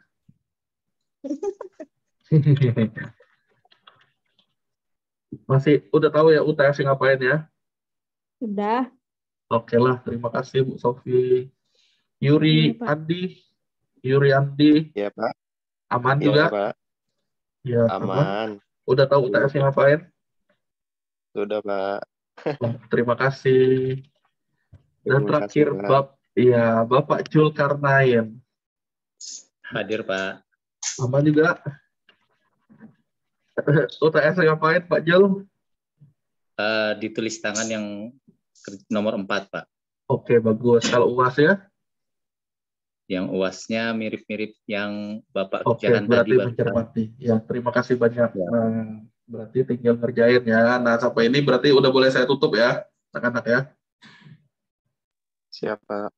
Masih udah tahu ya UTS ngapain ya? Sudah. Oke lah, terima kasih Bu Sofi. Yuri Andi. Ya, Pak. Aman Ya, juga? Pak. Ya, aman. Udah tahu UTS ngapain? Sudah, Pak. Terima kasih. Dan terakhir, Bapak Julkarnain. Hadir, Pak. Aman juga. UTS ngapain, Pak Jul? Ditulis tangan yang nomor 4, Pak. Oke, bagus. Kalau UAS ya? Yang UASnya mirip-mirip yang Bapak berarti kerjakan tadi, Pak. mencermati. Ya, terima kasih banyak. Ya. Nah, berarti tinggal ngerjain ya. Nah, sampai ini berarti udah boleh saya tutup ya, anak-anak ya. Siapa?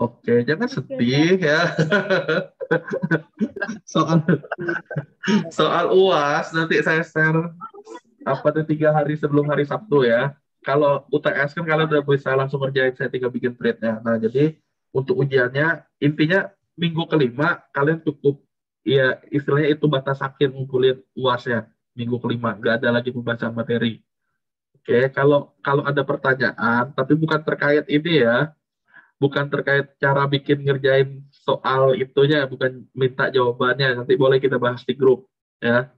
Oke, jangan sedih ya. soal UAS nanti saya share 3 hari sebelum hari Sabtu ya. Kalau UTS kan kalian udah bisa langsung kerjain, saya tinggal bikin trade-nya. Nah, jadi untuk ujiannya intinya minggu kelima kalian cukup ya istilahnya itu batas akhir ngumpulin UAS-nya. Minggu kelima nggak ada lagi pembahasan materi. Oke, kalau ada pertanyaan tapi bukan terkait ini ya. Bukan terkait cara bikin ngerjain soal itunya, bukan minta jawabannya. Nanti boleh kita bahas di grup, ya.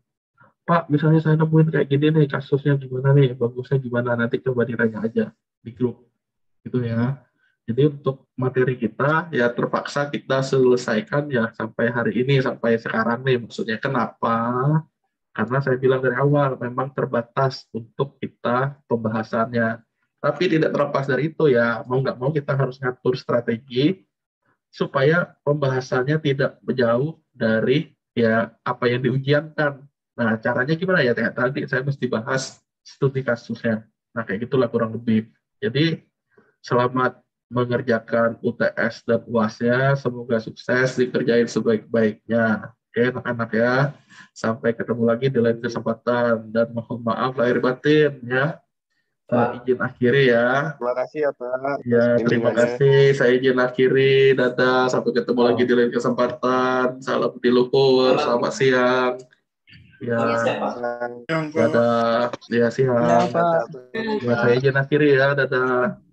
Pak, misalnya saya nemuin kayak gini nih, kasusnya gimana nih, bagusnya gimana, nanti coba ditanya aja di grup, gitu ya. Jadi untuk materi kita, ya terpaksa kita selesaikan ya sampai hari ini, sampai sekarang nih. Maksudnya kenapa? Karena saya bilang dari awal, memang terbatas untuk kita pembahasannya. Tapi tidak terlepas dari itu ya, mau nggak mau kita harus ngatur strategi supaya pembahasannya tidak jauh dari ya apa yang diujiankan. Nah, caranya gimana ya? Tadi saya mesti bahas studi kasusnya. Nah, kayak gitulah kurang lebih. Jadi, selamat mengerjakan UTS dan UAS-nya. Semoga sukses, dikerjain sebaik-baiknya. Oke, anak-anak ya. Sampai ketemu lagi di lain kesempatan. Dan mohon maaf lahir batin ya. Izin akhiri ya. Terima kasih ya Pak. Ya, terima kasih. Saya izin akhiri. Dadah. Sampai ketemu lagi di lain kesempatan. Salam di luhur. Selamat siang. Ya. Dadah. Ya, siang. Ya, Pak. Ya, saya izin akhiri ya. Dadah.